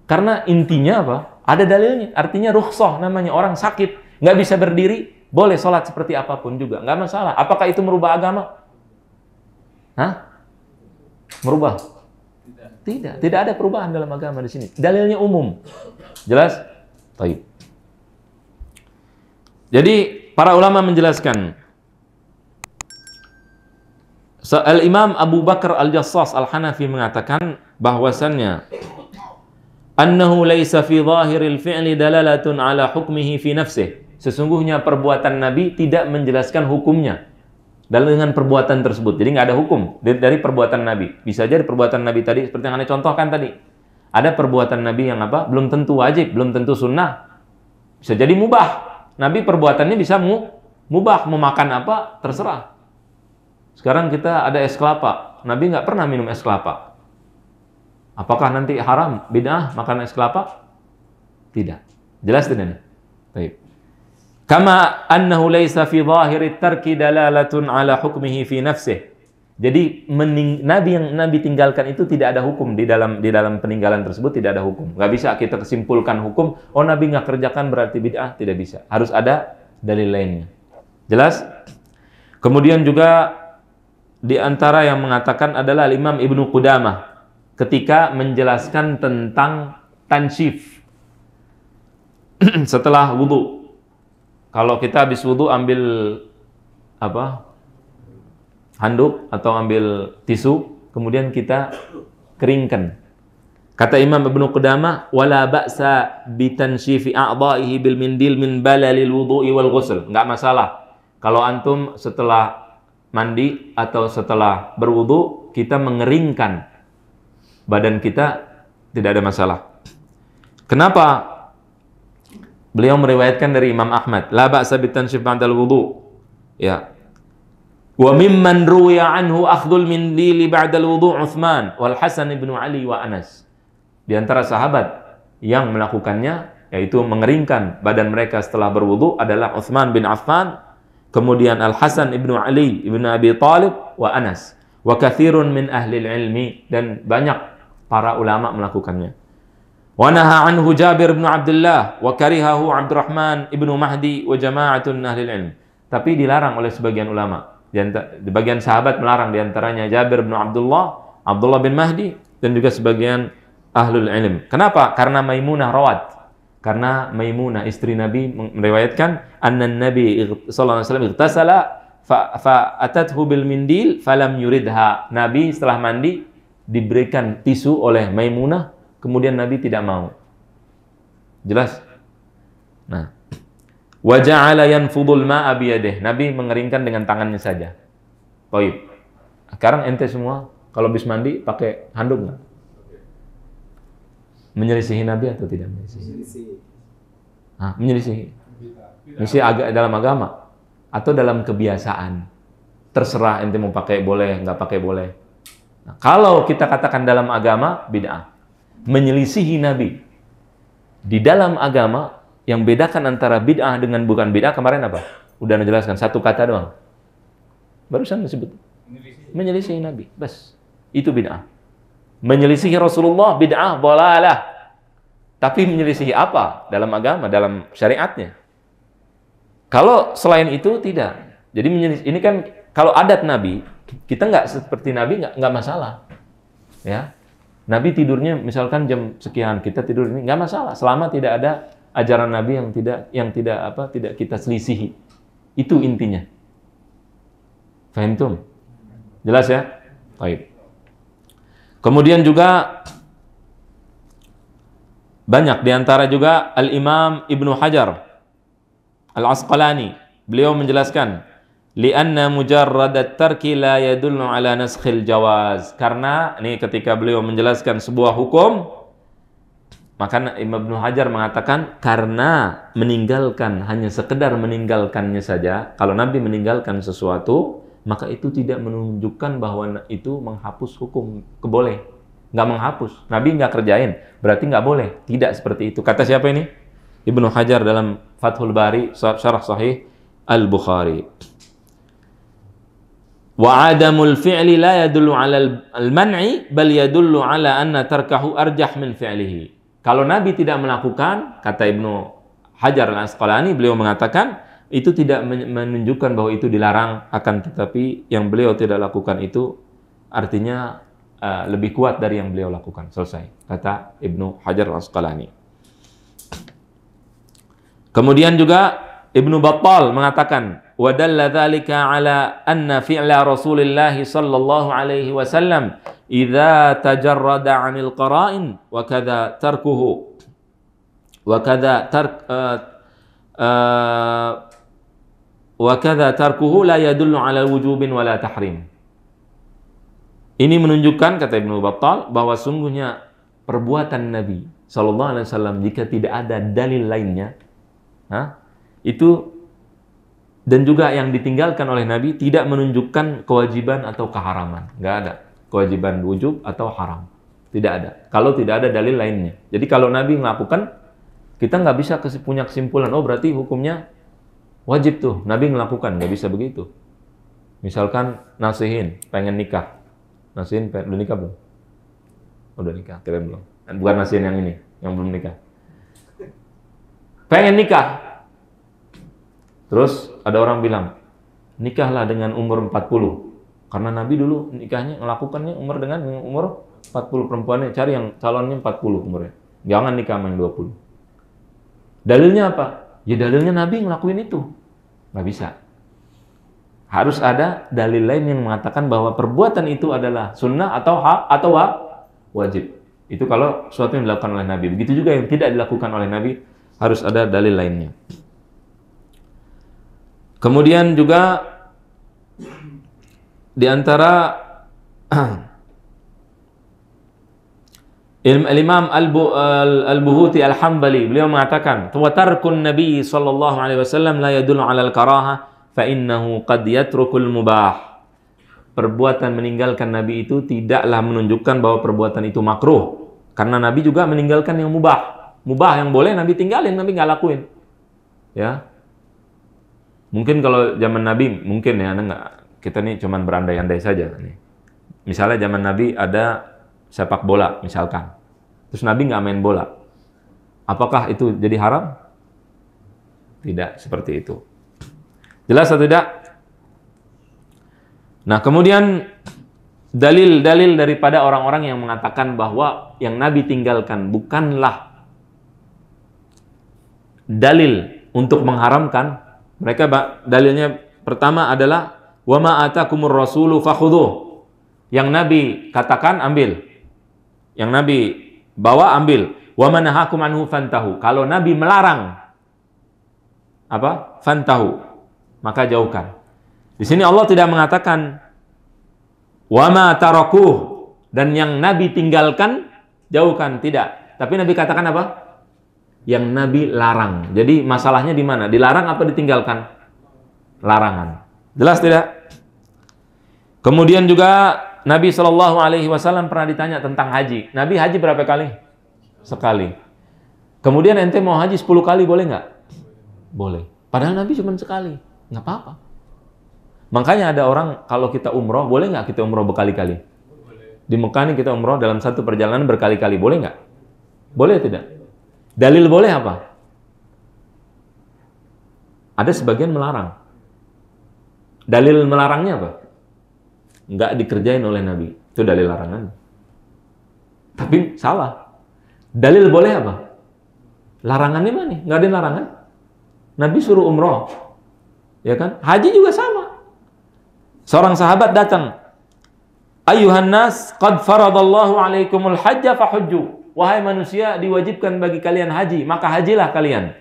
Karena intinya apa? Ada dalilnya. Artinya rukhsah, namanya orang sakit, nggak bisa berdiri, boleh sholat seperti apapun juga, nggak masalah. Apakah itu merubah agama? Hah? Merubah? Tidak ada perubahan dalam agama di sini. Dalilnya umum. Jelas? Baik. Jadi para ulama menjelaskan. Al-Imam Abu Bakar Al-Jassas Al-Hanafi mengatakan bahwasannya annahu laisa fi zahiril fi'li dalalatun ala hukmihi fi nafsihi. Sesungguhnya perbuatan Nabi tidak menjelaskan hukumnya dengan perbuatan tersebut. Jadi nggak ada hukum dari perbuatan Nabi. Bisa jadi perbuatan Nabi tadi seperti yang Anda contohkan tadi. Ada perbuatan Nabi yang apa? Belum tentu wajib, belum tentu sunnah. Bisa jadi mubah. Nabi perbuatannya bisa mubah, mau makan apa terserah. Sekarang kita ada es kelapa. Nabi nggak pernah minum es kelapa. Apakah nanti haram, bid'ah makan es kelapa? Tidak. Jelas tidak? Baik. Kama annahu laisa fi zahirit tarki dalalatun ala hukmihi fi nafsihi. Jadi Nabi yang Nabi tinggalkan itu tidak ada hukum di dalam peninggalan tersebut, tidak ada hukum. Nggak bisa kita kesimpulkan hukum, oh Nabi nggak kerjakan berarti bid'ah, tidak bisa. Harus ada dalil lainnya. Jelas? Kemudian juga di antara yang mengatakan adalah Imam Ibnu Qudamah ketika menjelaskan tentang tansyif setelah wudu. Kalau kita habis wudu ambil apa? Handuk atau ambil tisu, kemudian kita keringkan. Kata Imam Ibnu Qudamah, wala ba'sa bitansyifi a'dha'ihi bil mindil min balalil wudu'i wal ghusl. Enggak masalah. Kalau antum setelah mandi atau setelah berwudu, kita mengeringkan badan kita, tidak ada masalah. Kenapa? Beliau meriwayatkan dari Imam Ahmad, la ba'sa bitansyif ba'dal wudu. Ya. Wa mimman ruwiya anhu akhdhul mindili ba'dal wudu Utsman wal Hasan ibnu Ali wa Anas. Di antara sahabat yang melakukannya, yaitu mengeringkan badan mereka setelah berwudu adalah Utsman bin Affan, kemudian Al-Hasan ibnu Ali ibnu Abi Thalib, wa Anas. Wa katsirun min ahli ilmi, dan banyak para ulama melakukannya. Wa naha anhu Jabir bin Abdullah wa karihahu Abdurrahman ibnu Mahdi wa jama'atun ahli ilm. Tapi dilarang oleh sebagian ulama. Di bagian sahabat melarang, diantaranya Jabir bin Abdullah, Abdullah bin Mahdi, dan juga sebagian ahlul ilm. Kenapa? Karena Maimunah rawat. Karena Maimunah istri Nabi meriwayatkan anna Nabi sallallahu alaihi wasallam ightasala fa atathu bil mindil falam yuridha. Nabi setelah mandi diberikan tisu oleh Maimunah, kemudian Nabi tidak mau. Jelas? Nah, wa ja'ala yanfudul ma'a bi yadihi. Nabi mengeringkan dengan tangannya saja. Baik. Sekarang ente semua kalau habis mandi pakai handuk enggak? Menyelisihi Nabi atau tidak menyelisihi? Menyelisihi. Menyelisihi dalam agama atau dalam kebiasaan. Terserah ente mau pakai boleh, nggak pakai boleh. Nah, kalau kita katakan dalam agama, bid'ah. Menyelisihi Nabi. Di dalam agama, yang bedakan antara bid'ah dengan bukan bid'ah kemarin apa? Udah menjelaskan, satu kata doang. Barusan disebut. Menyelisihi Nabi. Bas. Itu bid'ah. Menyelisihi Rasulullah bid'ah dhalalah. Tapi menyelisihi apa? Dalam agama, dalam syariatnya. Kalau selain itu tidak. Jadi ini kan kalau adat Nabi, kita nggak seperti Nabi nggak masalah. Ya. Nabi tidurnya misalkan jam sekian, kita tidur ini nggak masalah selama tidak ada ajaran Nabi yang tidak kita selisihi. Itu intinya. Fahimtum? Jelas ya? Baik. Kemudian juga banyak diantara juga Al-Imam Ibnu Hajar Al-Asqalani, beliau menjelaskan li'anna mujarradat tarki la yadullu ala naskhil jawaz. Karena ini ketika beliau menjelaskan sebuah hukum, maka Imam Ibnu Hajar mengatakan karena meninggalkan, hanya sekedar meninggalkannya saja, kalau Nabi meninggalkan sesuatu, maka itu tidak menunjukkan bahwa itu menghapus hukum keboleh. Nggak menghapus. Nabi nggak kerjain, berarti nggak boleh. Tidak seperti itu. Kata siapa ini? Ibnu Hajar dalam Fathul Bari, Syarah Sahih Al-Bukhari. Wa adamul fi'li la yadullu 'ala al-man'i bal yadullu 'ala anna tarkahu arjah min fi'lihi. Kalau Nabi tidak melakukan, kata Ibnu Hajar Al-Asqalani, beliau mengatakan itu tidak menunjukkan bahwa itu dilarang, akan tetapi yang beliau tidak lakukan itu artinya lebih kuat dari yang beliau lakukan. Selesai, kata Ibnu Hajar Al-Asqalani. Kemudian juga Ibnu Battal mengatakan wa dalla dzalika ala anna fi'la Rasulillah sallallahu alaihi wasallam idza tajarrada 'anil qara'in wa kadza tarkuhu wa kadza wa kadza tarkuhu la yadullu 'ala wujubin wala tahrim. Ini menunjukkan, kata Ibnu Battal, bahwa sungguhnya perbuatan Nabi sallallahu alaihi wasallam jika tidak ada dalil lainnya, itu dan juga yang ditinggalkan oleh Nabi tidak menunjukkan kewajiban atau keharaman. Nggak ada kewajiban wujub atau haram. Tidak ada. Kalau tidak ada dalil lainnya. Jadi kalau Nabi melakukan, kita nggak bisa punya kesimpulan, oh berarti hukumnya wajib tuh. Nabi melakukan, nggak bisa begitu. Misalkan nasihin, pengen nikah. Nasihin, udah nikah belum? Udah nikah, kira belum? Bukan nasihin yang ini, yang belum nikah. Pengen nikah. Terus ada orang bilang, nikahlah dengan umur 40. Karena Nabi dulu nikahnya, melakukannya dengan umur 40 perempuannya. Cari yang calonnya 40 umurnya. Jangan nikah sama yang 20. Dalilnya apa? Ya dalilnya Nabi ngelakuin itu. Nggak bisa. Harus ada dalil lain yang mengatakan bahwa perbuatan itu adalah sunnah atau wajib. Itu kalau sesuatu yang dilakukan oleh Nabi. Begitu juga yang tidak dilakukan oleh Nabi, harus ada dalil lainnya. Kemudian juga di antara Imam Al-Buhuti Al-Hambali, beliau mengatakan, "Wa tarkun Nabi sallallahu alaihi wasallam la yadullu 'ala al-karahah fa innahu qad yatrukul mubah." Perbuatan meninggalkan Nabi itu tidaklah menunjukkan bahwa perbuatan itu makruh, karena Nabi juga meninggalkan yang mubah. Mubah yang boleh Nabi tinggalin, Nabi nggak lakuin. Ya. Mungkin kalau zaman Nabi, mungkin ya, kita nih cuman berandai-andai saja nih. Misalnya zaman Nabi ada sepak bola misalkan, terus Nabi nggak main bola, apakah itu jadi haram? Tidak seperti itu. Jelas atau tidak? Nah, kemudian dalil-dalil daripada orang-orang yang mengatakan bahwa yang Nabi tinggalkan bukanlah dalil untuk mengharamkan. Mereka dalilnya pertama adalah wa ma atakumur rasulu fakhudhuh. Yang Nabi katakan ambil. Yang Nabi bawa ambil. Wa ma nahakum anhu fantahu. Kalau Nabi melarang apa? Fantahu. Maka jauhkan. Di sini Allah tidak mengatakan wa ma tarakuh, dan yang Nabi tinggalkan jauhkan, tidak. Tapi Nabi katakan apa? Yang Nabi larang. Jadi masalahnya di mana? Dilarang apa ditinggalkan? Larangan. Jelas tidak? Kemudian juga Nabi Shallallahu Alaihi Wasallam pernah ditanya tentang haji. Nabi haji berapa kali? Sekali. Kemudian ente mau haji 10 kali boleh nggak? Boleh. Padahal Nabi cuma sekali. Nggak apa-apa. Makanya ada orang, kalau kita umroh, boleh nggak kita umroh berkali-kali? Di Mekah ini kita umroh dalam satu perjalanan berkali-kali, boleh nggak? Boleh tidak? Dalil boleh apa? Ada sebagian melarang. Dalil melarangnya apa? Nggak dikerjain oleh Nabi. Itu dalil larangan. Tapi salah. Dalil boleh apa? Larangannya mana? Nggak ada larangan. Nabi suruh umroh. Ya kan? Haji juga sama. Seorang sahabat datang, "Ayyuhan nas, qad faradallahu alaikumul hajja fahujju." Wahai manusia, diwajibkan bagi kalian haji, maka hajilah kalian.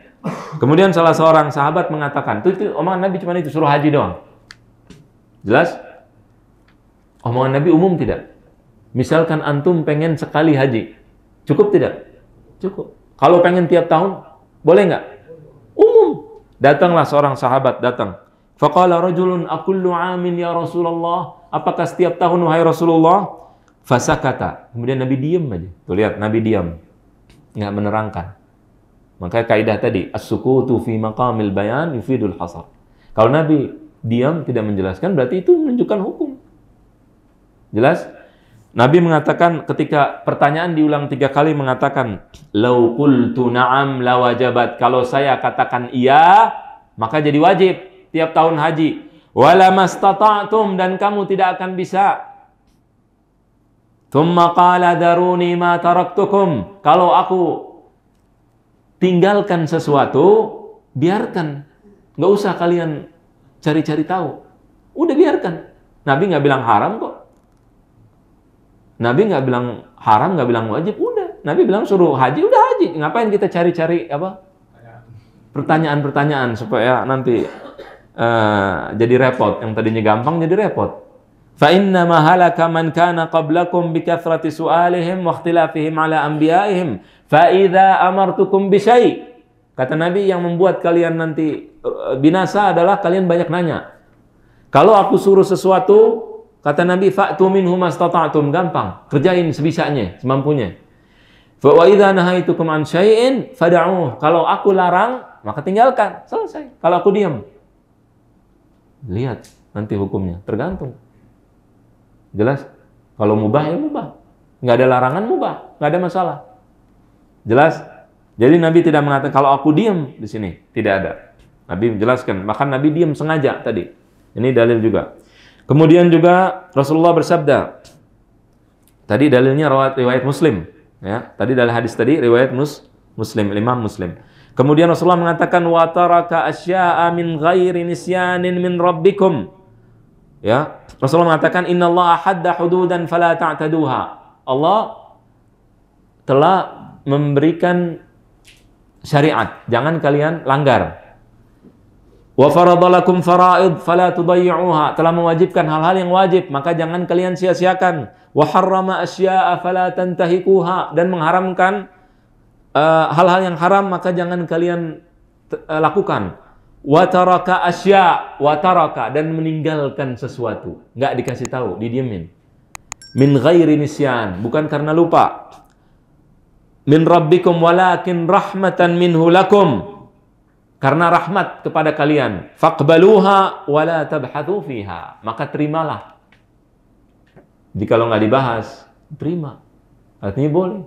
Kemudian salah seorang sahabat mengatakan, itu omongan Nabi cuma itu, suruh haji doang. Jelas? Omongan Nabi umum tidak? Misalkan antum pengen sekali haji, cukup tidak? Cukup. Kalau pengen tiap tahun, boleh nggak? Umum. Datanglah seorang sahabat, datang. Faqala rajulun akullu amin ya Rasulullah. Apakah setiap tahun wahai Rasulullah? Fasakata. Kemudian Nabi diam aja. Tuh lihat, Nabi diam. Nggak menerangkan. Makanya kaidah tadi, as-sukutu fi maqamil bayan yufidul hasar. Kalau Nabi diam tidak menjelaskan, berarti itu menunjukkan hukum. Jelas? Nabi mengatakan ketika pertanyaan diulang 3 kali mengatakan, "Lau qultu na'am la wajabat." Kalau saya katakan iya, maka jadi wajib tiap tahun haji. Wala mastata'tum, dan kamu tidak akan bisa. Tsumma qala daruni ma taraktukum. Kalau aku tinggalkan sesuatu, biarkan. Nggak usah kalian cari-cari tahu. Udah biarkan. Nabi nggak bilang haram kok. Nabi nggak bilang haram, nggak bilang wajib. Udah. Nabi bilang suruh haji, udah haji. Ngapain kita cari-cari apa? Pertanyaan-pertanyaan supaya nanti jadi repot. Yang tadinya gampang jadi repot. Fa inna ma halaka man kana qablakum bi kathrati su'alihim wa ikhtilafihim ala anbiya'ihim fa idza amartukum bi syai'. Kata Nabi, yang membuat kalian nanti binasa adalah kalian banyak nanya. Kalau aku suruh sesuatu, kata Nabi, fa'tu minhu mastata'tum, gampang, kerjain sebisanya, semampunya. Fa wa idza nahaitukum an syai'in fad'uh. Kalau aku larang, maka tinggalkan, selesai. Kalau aku diam, lihat nanti hukumnya, tergantung. Jelas? Kalau mubah ya mubah. Nggak ada larangan mubah, nggak ada masalah. Jelas? Jadi Nabi tidak mengatakan kalau aku diam di sini, tidak ada. Nabi menjelaskan, bahkan Nabi diam sengaja tadi. Ini dalil juga. Kemudian juga Rasulullah bersabda. Tadi dalilnya riwayat Muslim, ya. Tadi dari hadis tadi riwayat Muslim, Imam Muslim. Kemudian Rasulullah mengatakan wa taraka asya'a min ghairi nisyanin min rabbikum. Ya, Rasulullah mengatakan innallaha hadda hududan fala ta'taduha. Allah telah memberikan syariat, jangan kalian langgar. Wa faradalakum fara'id fala tudayyi'uha, telah mewajibkan hal-hal yang wajib, maka jangan kalian sia-siakan. Wa harrama asya'a fala tantahikuha, dan mengharamkan hal-hal yang haram, maka jangan kalian lakukan. Wa taraka asya', wa taraka, dan meninggalkan sesuatu, enggak dikasih tahu, didiemin. Min ghairi nisyan, bukan karena lupa. Min rabbikum walakin rahmatan minhu lakum, karena rahmat kepada kalian. Faqbaluha wa la tabhathu fiha, maka terimalah. Jika lo nggak dibahas, terima. Artinya boleh.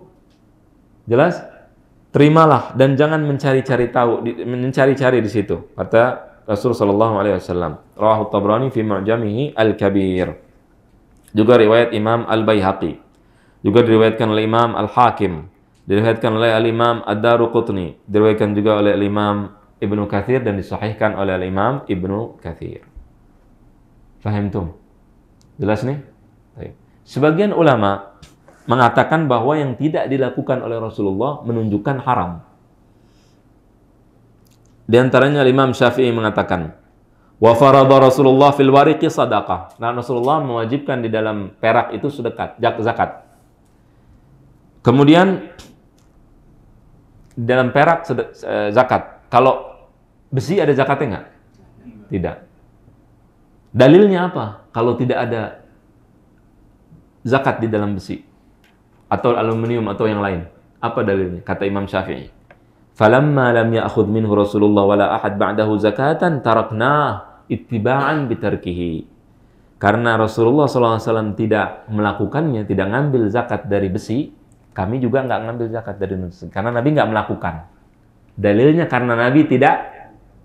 Jelas? Terimalah dan jangan mencari-cari tahu, mencari-cari di situ. Kata Rasulullah sallallahu alaihi wasallam. Rawahu Tabrani fi Mu'jamihi Al-Kabir. Juga riwayat Imam Al-Baihaqi. Juga diriwayatkan oleh Imam Al-Hakim. Diriwayatkan oleh Al-Imam Ad-Daruqutni. Diriwayatkan juga oleh Imam Ibnu Katsir dan disahihkan oleh Imam Ibnu Katsir. Fahimtum? Jelas nih? Baik. Sebagian ulama mengatakan bahwa yang tidak dilakukan oleh Rasulullah menunjukkan haram. Di antaranya Imam Syafi'i mengatakan, wa farada Rasulullah fil wariqi sadaqah. Nah, Rasulullah mewajibkan di dalam perak itu sedekah, zakat. Kemudian dalam perak zakat. Kalau besi ada zakatnya nggak? Tidak. Dalilnya apa? Kalau tidak ada zakat di dalam besi atau aluminium atau yang lain, apa dalilnya? Kata Imam Syafi'i, falamma lam ya'khudh minhu Rasulullah wala ahad ba'dahu zakatan taraknah ittiba'an bitarkihi. Karena Rasulullah SAW tidak melakukannya, tidak ngambil zakat dari besi, kami juga nggak ngambil zakat dari besi. Karena Nabi nggak melakukan. Dalilnya karena Nabi tidak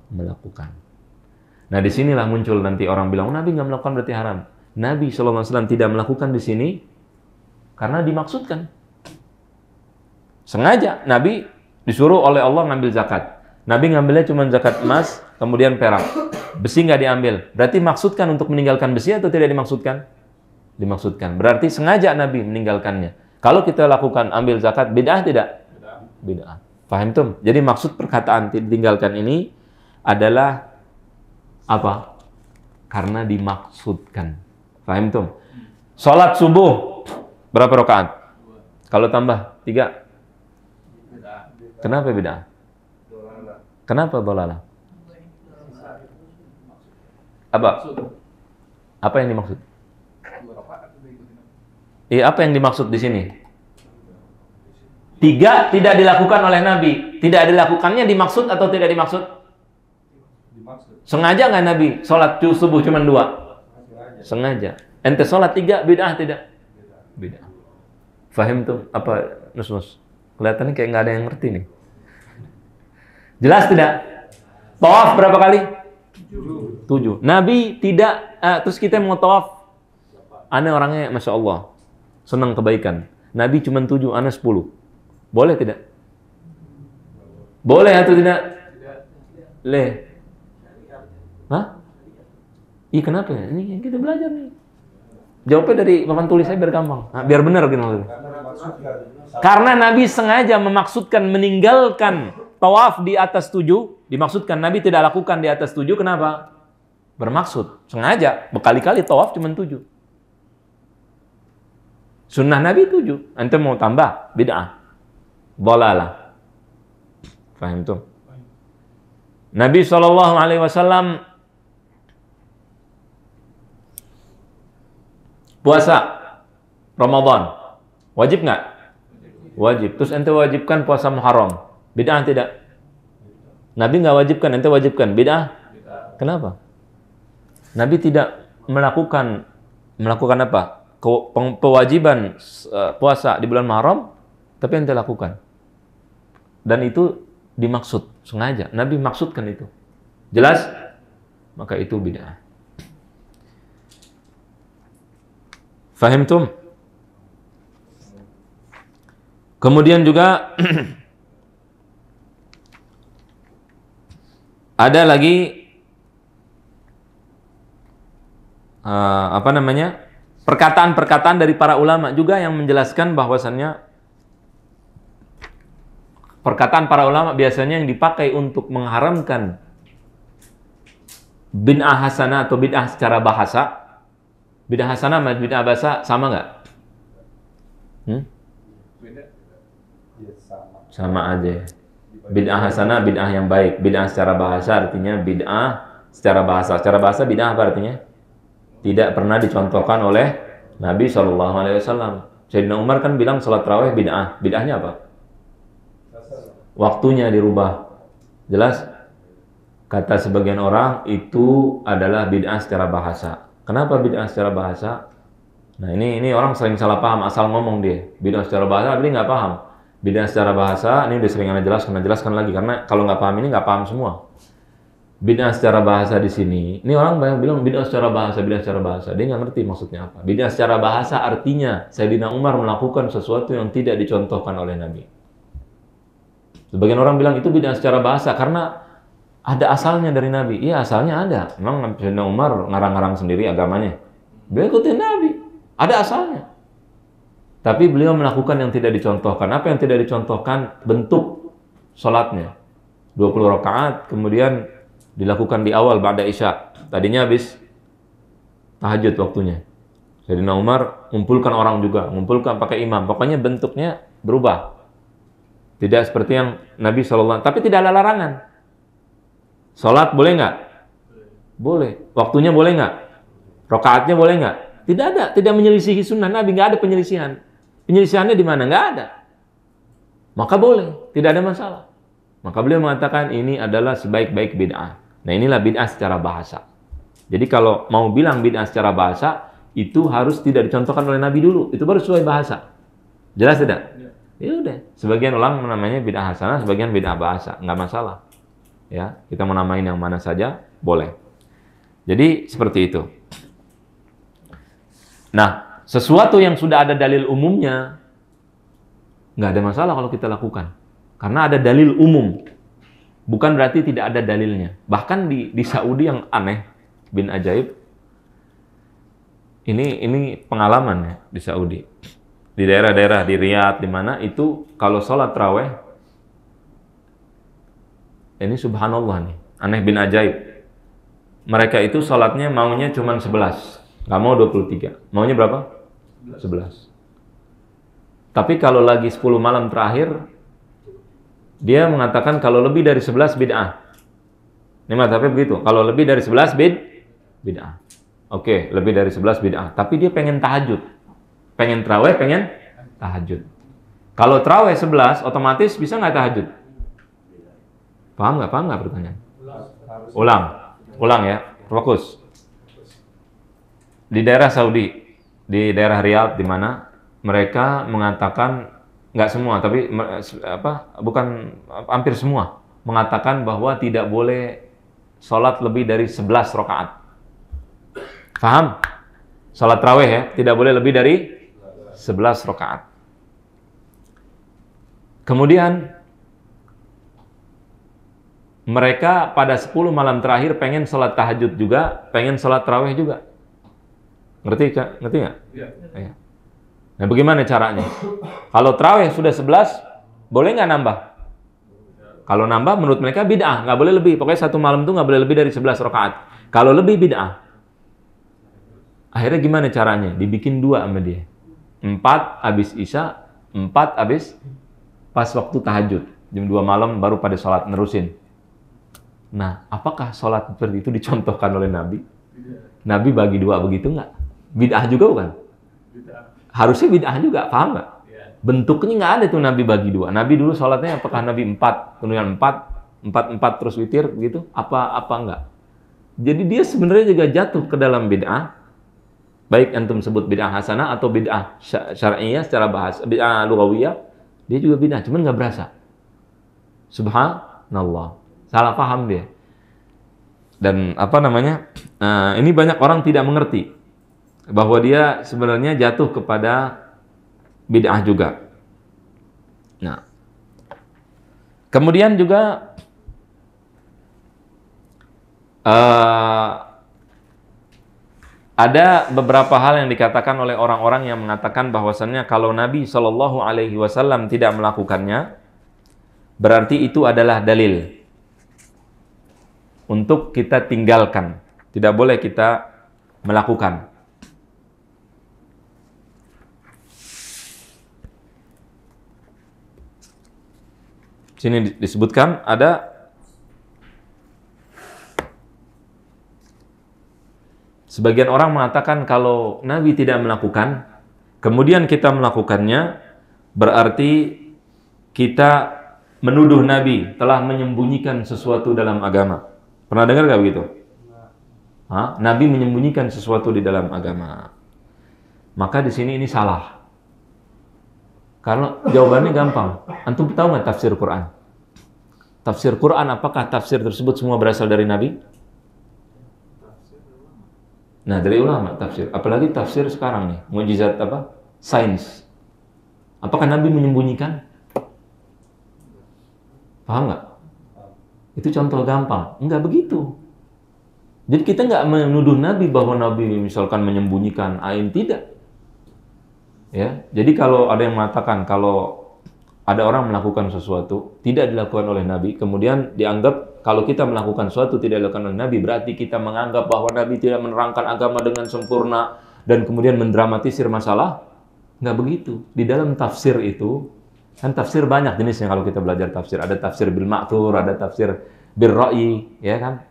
melakukan. Nah, disinilah muncul nanti orang bilang, Nabi nggak melakukan berarti haram. Nabi SAW tidak melakukan di sini karena dimaksudkan. Sengaja Nabi disuruh oleh Allah ngambil zakat. Nabi ngambilnya cuma zakat emas, kemudian perak. Besi nggak diambil. Berarti maksudkan untuk meninggalkan besi atau tidak dimaksudkan? Dimaksudkan. Berarti sengaja Nabi meninggalkannya. Kalau kita lakukan ambil zakat, bid'ah tidak? Bid'ah. Paham tuh? Jadi maksud perkataan ditinggalkan ini adalah apa? Karena dimaksudkan. Paham tuh? Salat subuh berapa rakaat? Kalau tambah 3. Kenapa beda? Kenapa dolalah? Apa yang dimaksud? Apa yang dimaksud di sini? 3 tidak dilakukan oleh Nabi. Tidak dilakukannya dimaksud atau tidak dimaksud? Sengaja nggak Nabi sholat subuh cuma 2? Sengaja. Ente sholat 3 bid'ah tidak? Bid'ah. Fahim tuh apa nus-nus? Kelihatannya kayak nggak ada yang ngerti nih. Jelas tidak? Tawaf berapa kali? 7. Nabi tidak, terus kita mau tawaf. Aneh orangnya, Masya Allah. Senang kebaikan. Nabi cuma 7, aneh 10. Boleh tidak? Boleh atau tidak? Le. Hah? Iya kenapa ya? Ini kita belajar nih. Jawabnya dari papan tulis saya biar gampang. Nah, biar benar gitu. Karena Nabi sengaja memaksudkan meninggalkan tawaf di atas 7, dimaksudkan Nabi tidak lakukan di atas 7, kenapa? Bermaksud, sengaja, berkali-kali tawaf cuma 7. Sunnah Nabi 7, ente mau tambah, bid'ah. Dhalalah. Faham tuh? Nabi SAW puasa Ramadan, wajib nggak? Wajib. Terus ente wajibkan puasa Muharram, bid'ah tidak? Nabi nggak wajibkan, ente wajibkan, bid'ah? Kenapa? Nabi tidak melakukan apa? Kewajiban puasa di bulan Muharram, tapi ente lakukan. Dan itu dimaksud, sengaja. Nabi maksudkan itu. Jelas? Maka itu bid'ah. Fahimtum? Kemudian juga Ada lagi perkataan-perkataan dari para ulama juga yang menjelaskan bahwasannya perkataan para ulama biasanya yang dipakai untuk mengharamkan bid'ah hasanah atau bid'ah secara bahasa. Bid'ah hasanah sama bid'ah bahasa sama nggak? Ya, Sama aja. Bid'ah hasanah bid'ah yang baik. Bid'ah secara bahasa artinya bid'ah secara bahasa. Secara bahasa bid'ah apa artinya? Tidak pernah dicontohkan oleh Nabi SAW. Sayyidina Umar kan bilang sholat tarawih bid'ah. Bid'ahnya apa? Waktunya dirubah. Jelas? Kata sebagian orang itu adalah bid'ah secara bahasa. Kenapa bid'ah secara bahasa? Nah ini orang sering salah paham, asal ngomong dia. Bid'ah secara bahasa, tapi nggak paham. Bid'ah secara bahasa, ini udah sering Anda jelaskan lagi. Karena kalau nggak paham ini nggak paham semua. Bid'ah secara bahasa di sini, ini orang banyak bilang bid'ah secara bahasa. Dia nggak ngerti maksudnya apa. Bid'ah secara bahasa artinya Sayyidina Umar melakukan sesuatu yang tidak dicontohkan oleh Nabi. Sebagian orang bilang itu bid'ah secara bahasa karena ada asalnya dari Nabi. Iya, asalnya ada. Memang Sayyidina Umar ngarang-ngarang sendiri agamanya. Beliau ikutin Nabi. Ada asalnya. Tapi beliau melakukan yang tidak dicontohkan. Apa yang tidak dicontohkan? Bentuk sholatnya. 20 rakaat, kemudian dilakukan di awal ba'da isya. Tadinya habis tahajud waktunya. Sayyidina Umar ngumpulkan orang juga, ngumpulkan pakai imam. Pokoknya bentuknya berubah. Tidak seperti yang Nabi SAW. Tapi tidak ada larangan. Sholat boleh nggak? Boleh. Waktunya boleh nggak? Rakaatnya boleh nggak? Tidak ada. Tidak menyelisihi sunnah Nabi. Nggak ada penyelisihan. Penyelisihannya di mana? Nggak ada. Maka boleh. Tidak ada masalah. Maka beliau mengatakan ini adalah sebaik-baik bid'ah. Nah inilah bid'ah secara bahasa. Jadi kalau mau bilang bid'ah secara bahasa, itu harus tidak dicontohkan oleh Nabi dulu. Itu baru sesuai bahasa. Jelas tidak? Ya udah. Sebagian orang namanya bid'ah hasanah, sebagian bid'ah bahasa. Nggak masalah. Ya, kita mau namain yang mana saja, boleh. Jadi seperti itu. Nah, sesuatu yang sudah ada dalil umumnya, nggak ada masalah kalau kita lakukan. Karena ada dalil umum. Bukan berarti tidak ada dalilnya. Bahkan di Saudi yang aneh, bin ajaib, ini pengalaman ya di Saudi. Di daerah-daerah, di Riyadh, di mana itu kalau sholat tarawih, ini subhanallah nih, aneh bin ajaib. Mereka itu sholatnya maunya cuma 11, nggak mau 23. Maunya berapa? 11. Tapi kalau lagi 10 malam terakhir, dia mengatakan kalau lebih dari 11 bid'ah. Ini mazhabnya begitu. Kalau lebih dari 11 bid'ah. Oke, lebih dari 11 bid'ah. Tapi dia pengen tahajud. Pengen tarawih, pengen tahajud. Kalau tarawih 11, otomatis bisa nggak tahajud? Paham nggak pertanyaan? Ulang ya. Fokus. Di daerah Saudi, di daerah Riyadh, di mana mereka mengatakan, nggak semua, tapi bukan hampir semua mengatakan bahwa tidak boleh sholat lebih dari 11 rakaat. Paham? Sholat tarawih ya, tidak boleh lebih dari 11 rakaat. Kemudian mereka pada 10 malam terakhir pengen sholat tahajud juga, pengen sholat tarawih juga. Ngerti nggak? Iya. Nah, bagaimana caranya? Kalau tarawih sudah 11, boleh nggak nambah? Kalau nambah, menurut mereka bid'ah, nggak boleh lebih. Pokoknya satu malam itu nggak boleh lebih dari 11 rakaat. Kalau lebih bid'ah. Akhirnya gimana caranya? Dibikin 2 sama dia. 4 habis isya, 4 habis pas waktu tahajud. Jam 2 malam baru pada sholat nerusin. Nah, apakah sholat seperti itu dicontohkan oleh Nabi? Nabi bagi 2 begitu nggak? Bid'ah juga bukan? Harusnya bid'ah juga, paham nggak? Bentuknya nggak ada tuh Nabi bagi 2. Nabi dulu sholatnya apakah Nabi 4, kemudian 4 terus witir begitu? Apa enggak? Jadi dia sebenarnya juga jatuh ke dalam bid'ah. Baik antum sebut bid'ah hasanah atau bid'ah syar'iyyah secara bahasa, bid'ah lughawiyah, dia juga bid'ah, cuman nggak berasa. Subhanallah. Salah paham dia. Dan ini banyak orang tidak mengerti bahwa dia sebenarnya jatuh kepada bid'ah juga. Nah, kemudian juga Eh, ada beberapa hal yang dikatakan oleh orang-orang yang mengatakan bahwasannya kalau Nabi Shallallahu Alaihi Wasallam tidak melakukannya, berarti itu adalah dalil untuk kita tinggalkan. Tidak boleh kita melakukan. Sini disebutkan ada sebagian orang mengatakan kalau Nabi tidak melakukan, kemudian kita melakukannya, berarti kita menuduh Nabi telah menyembunyikan sesuatu dalam agama. Pernah dengar nggak begitu? Nabi menyembunyikan sesuatu di dalam agama. Maka di sini ini salah. Karena jawabannya gampang. Antum tahu nggak tafsir Quran? Tafsir Quran, apakah tafsir tersebut semua berasal dari Nabi? Nah, dari ulama tafsir. Apalagi tafsir sekarang nih, mukjizat apa? Sains. Apakah Nabi menyembunyikan? Paham nggak? Itu contoh gampang. Enggak begitu. Jadi kita nggak menuduh Nabi bahwa Nabi misalkan menyembunyikan ain, tidak. Ya, jadi kalau ada yang mengatakan kalau ada orang melakukan sesuatu tidak dilakukan oleh Nabi, kemudian dianggap kalau kita melakukan sesuatu tidak dilakukan oleh Nabi, berarti kita menganggap bahwa Nabi tidak menerangkan agama dengan sempurna dan kemudian mendramatisir masalah. Nggak begitu. Di dalam tafsir itu, kan tafsir banyak jenisnya kalau kita belajar tafsir. Ada tafsir bil ma'thur, ada tafsir bil ra'yi, ya kan?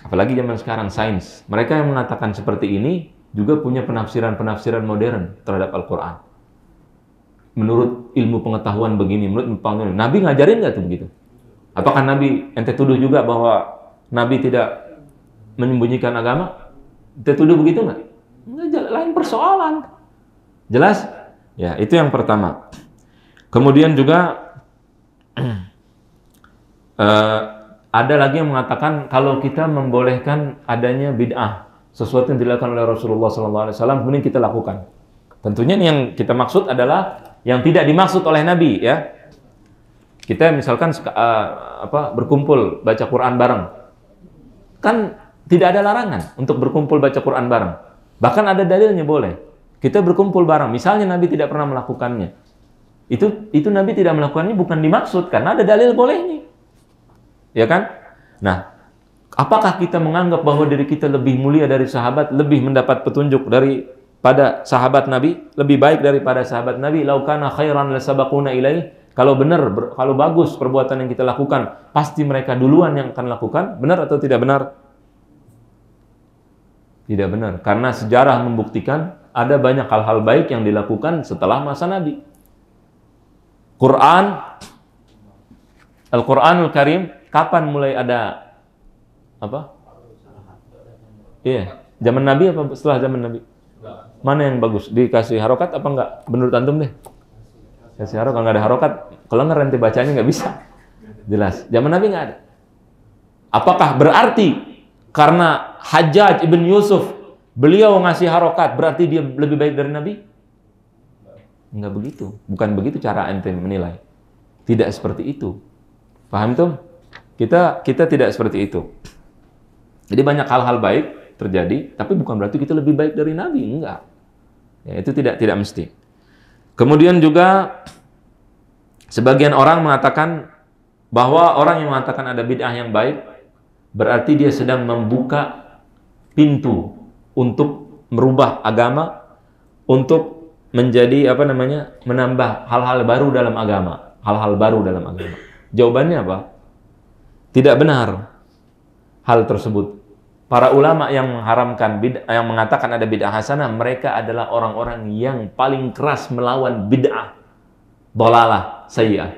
Apalagi zaman sekarang sains. Mereka yang mengatakan seperti ini juga punya penafsiran-penafsiran modern terhadap Al-Quran. Menurut ilmu pengetahuan begini, menurut pengetahuan Nabi ngajarin nggak tuh begitu? Apakah Nabi, ente tuduh juga bahwa Nabi tidak menyembunyikan agama? Ente tuduh begitu nggak? Nggak, lain persoalan. Jelas? Ya, itu yang pertama. Kemudian juga ada lagi yang mengatakan kalau kita membolehkan adanya bid'ah, sesuatu yang dilakukan oleh Rasulullah SAW, kemudian kita lakukan. Tentunya yang kita maksud adalah yang tidak dimaksud oleh Nabi, ya. Kita misalkan berkumpul baca Quran bareng, kan tidak ada larangan untuk berkumpul baca Quran bareng. Bahkan ada dalilnya boleh. Kita berkumpul bareng. Misalnya Nabi tidak pernah melakukannya, itu Nabi tidak melakukannya bukan dimaksud karena ada dalil bolehnya, ya kan? Nah, apakah kita menganggap bahwa diri kita lebih mulia dari sahabat, lebih mendapat petunjuk daripada sahabat Nabi, lebih baik daripada sahabat Nabi? Lau kana khairan lasabaquna ilaih. Kalau benar, kalau bagus perbuatan yang kita lakukan, pasti mereka duluan yang akan lakukan. Benar atau tidak benar? Tidak benar. Karena sejarah membuktikan ada banyak hal-hal baik yang dilakukan setelah masa Nabi. Al-Quranul Karim, kapan mulai ada apa? Iya, zaman Nabi apa setelah zaman Nabi? Mana yang bagus? Dikasih harokat apa enggak? Menurut antum deh. Kasih harokat, nggak ada harokat, kelenger nanti bacanya nggak bisa. Jelas, zaman Nabi nggak ada. Apakah berarti karena Hajjaj ibn Yusuf beliau ngasih harokat berarti dia lebih baik dari Nabi? Nggak begitu. Bukan begitu cara ente menilai. Tidak seperti itu. Paham tuh? Kita tidak seperti itu. Jadi banyak hal-hal baik terjadi, tapi bukan berarti kita lebih baik dari Nabi, enggak. Ya, itu tidak mesti. Kemudian juga sebagian orang mengatakan bahwa orang yang mengatakan ada bid'ah yang baik berarti dia sedang membuka pintu untuk merubah agama, untuk menjadi menambah hal-hal baru dalam agama, Jawabannya apa? Tidak benar hal tersebut. Para ulama yang mengharamkan bid'ah, yang mengatakan ada bid'ah hasanah, mereka adalah orang-orang yang paling keras melawan bid'ah dhalalah sayyi'ah.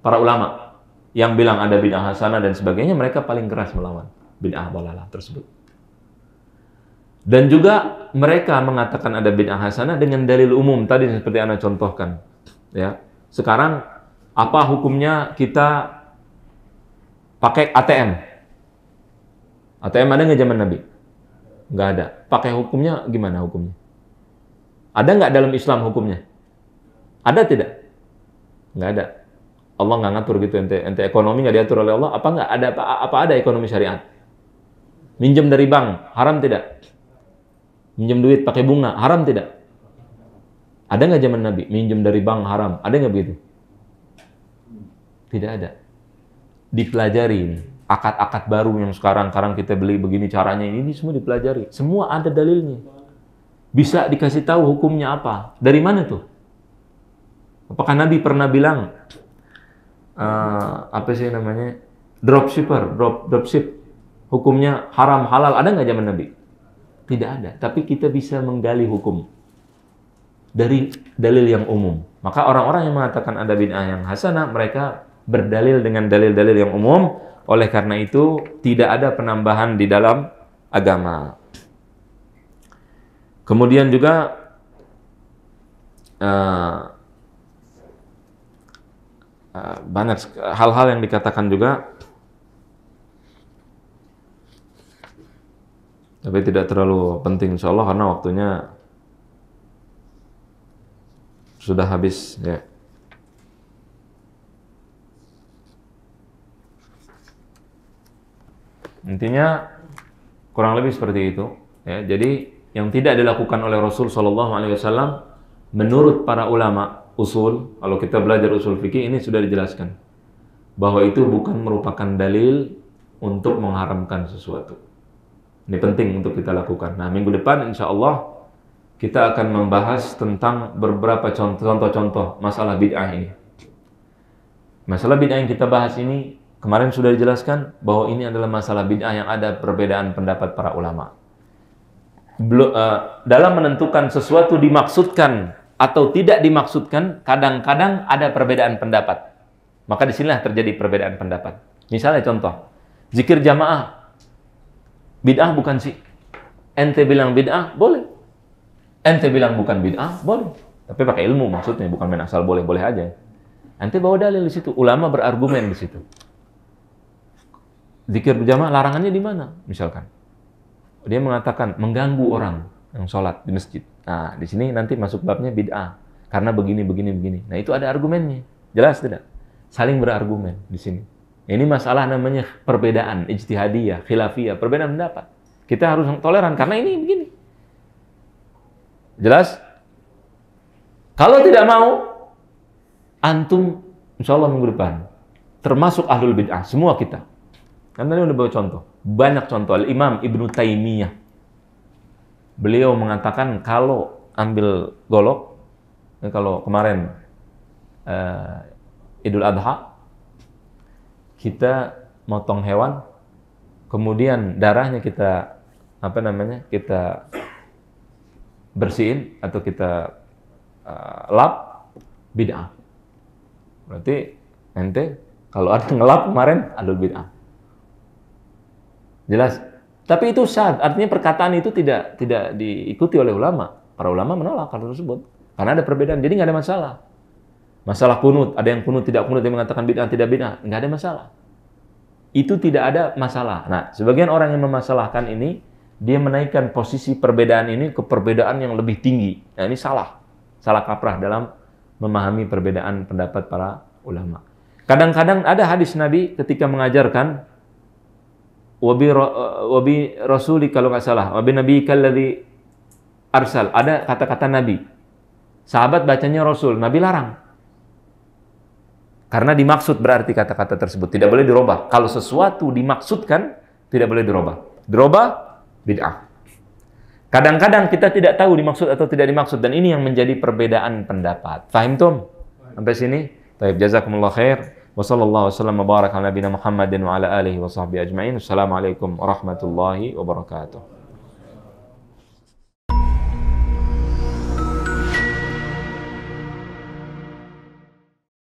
Para ulama yang bilang ada bid'ah hasanah dan sebagainya, mereka paling keras melawan bid'ah dhalalah tersebut. Dan juga mereka mengatakan ada bid'ah hasanah dengan dalil umum tadi seperti Anda contohkan. Ya. Sekarang apa hukumnya kita pakai ATM? ATM ada nggak zaman Nabi? Nggak ada. Pakai hukumnya gimana hukumnya? Ada nggak dalam Islam hukumnya? Ada tidak? Nggak ada. Allah nggak ngatur gitu. Ente ekonomi nggak diatur oleh Allah. Apa nggak ada? Apa ada ekonomi syariat? Minjem dari bank, haram tidak? Minjem duit pakai bunga, haram tidak? Ada nggak zaman Nabi? Minjem dari bank haram, ada nggak begitu? Tidak ada. Dipelajari ini. Akad-akad baru yang sekarang kita beli begini caranya, ini semua dipelajari. Semua ada dalilnya. Bisa dikasih tahu hukumnya apa. Dari mana tuh? Apakah Nabi pernah bilang, apa sih namanya? Dropship. Hukumnya haram, halal, ada nggak zaman Nabi? Tidak ada. Tapi kita bisa menggali hukum dari dalil yang umum. Maka orang-orang yang mengatakan ada bid'ah yang hasanah, mereka berdalil dengan dalil-dalil yang umum. Oleh karena itu, tidak ada penambahan di dalam agama. Kemudian juga banyak hal-hal yang dikatakan juga, tapi tidak terlalu penting insyaallah karena waktunya sudah habis ya. Intinya kurang lebih seperti itu ya. Jadi yang tidak dilakukan oleh Rasul SAW menurut para ulama usul, kalau kita belajar usul fikih ini sudah dijelaskan bahwa itu bukan merupakan dalil untuk mengharamkan sesuatu. Ini penting untuk kita lakukan. Nah, minggu depan insya Allah kita akan membahas tentang beberapa contoh-contoh masalah bid'ah ini. Masalah bid'ah yang kita bahas ini kemarin sudah dijelaskan bahwa ini adalah masalah bid'ah yang ada perbedaan pendapat para ulama. Dalam menentukan sesuatu dimaksudkan atau tidak dimaksudkan, kadang-kadang ada perbedaan pendapat. Maka disinilah terjadi perbedaan pendapat. Misalnya contoh, zikir jamaah. Bid'ah bukan sih? Ente bilang bid'ah, boleh. Ente bilang bukan bid'ah, boleh. Tapi pakai ilmu maksudnya, bukan main asal boleh-boleh aja. Ente bawa dalil di situ, ulama berargumen di situ. Zikir berjamaah larangannya di mana? Misalkan dia mengatakan mengganggu orang yang sholat di masjid. Nah, di sini nanti masuk babnya bid'ah karena begini. Nah, itu ada argumennya. Jelas tidak? Saling berargumen di sini. Ini masalah namanya perbedaan ijtihadiyah, khilafiyah, perbedaan pendapat. Kita harus toleran karena ini begini. Jelas? Kalau tidak mau, antum insyaallah minggu depan termasuk ahlul bid'ah, semua kita. Karena tadi udah bawa contoh, banyak contoh. Al-Imam Ibnu Taimiyah, beliau mengatakan kalau ambil golok, kalau kemarin Idul Adha, kita motong hewan, kemudian darahnya kita kita bersihin atau kita lap, bid'ah. Berarti ente kalau ada ngelap kemarin ahlul bid'ah. Jelas. Tapi itu sah, artinya perkataan itu tidak diikuti oleh ulama. Para ulama menolak hal tersebut karena ada perbedaan. Jadi nggak ada masalah. Masalah kunut, ada yang kunut tidak kunut, yang mengatakan bid'ah tidak bid'ah, nggak ada masalah. Itu tidak ada masalah. Nah, sebagian orang yang memasalahkan ini, dia menaikkan posisi perbedaan ini ke perbedaan yang lebih tinggi. Nah, ini salah kaprah dalam memahami perbedaan pendapat para ulama. Kadang-kadang ada hadis Nabi ketika mengajarkan wabi rasuli, kalau nggak salah, wabi nabi kalladzi arsal, ada kata-kata Nabi. Sahabat bacanya Rasul, Nabi larang. Karena dimaksud berarti kata-kata tersebut tidak boleh dirubah. Kalau sesuatu dimaksudkan tidak boleh dirubah. Dirubah bid'ah. Kadang-kadang kita tidak tahu dimaksud atau tidak dimaksud, dan ini yang menjadi perbedaan pendapat. Fahim tum? Sampai sini? Baik, jazakumullah khair. Wa sallallahu wasallam wa baraka ala nabiyina Muhammadin wa ala alihi wa sahbihi ajma'in. Assalamualaikum warahmatullahi wabarakatuh.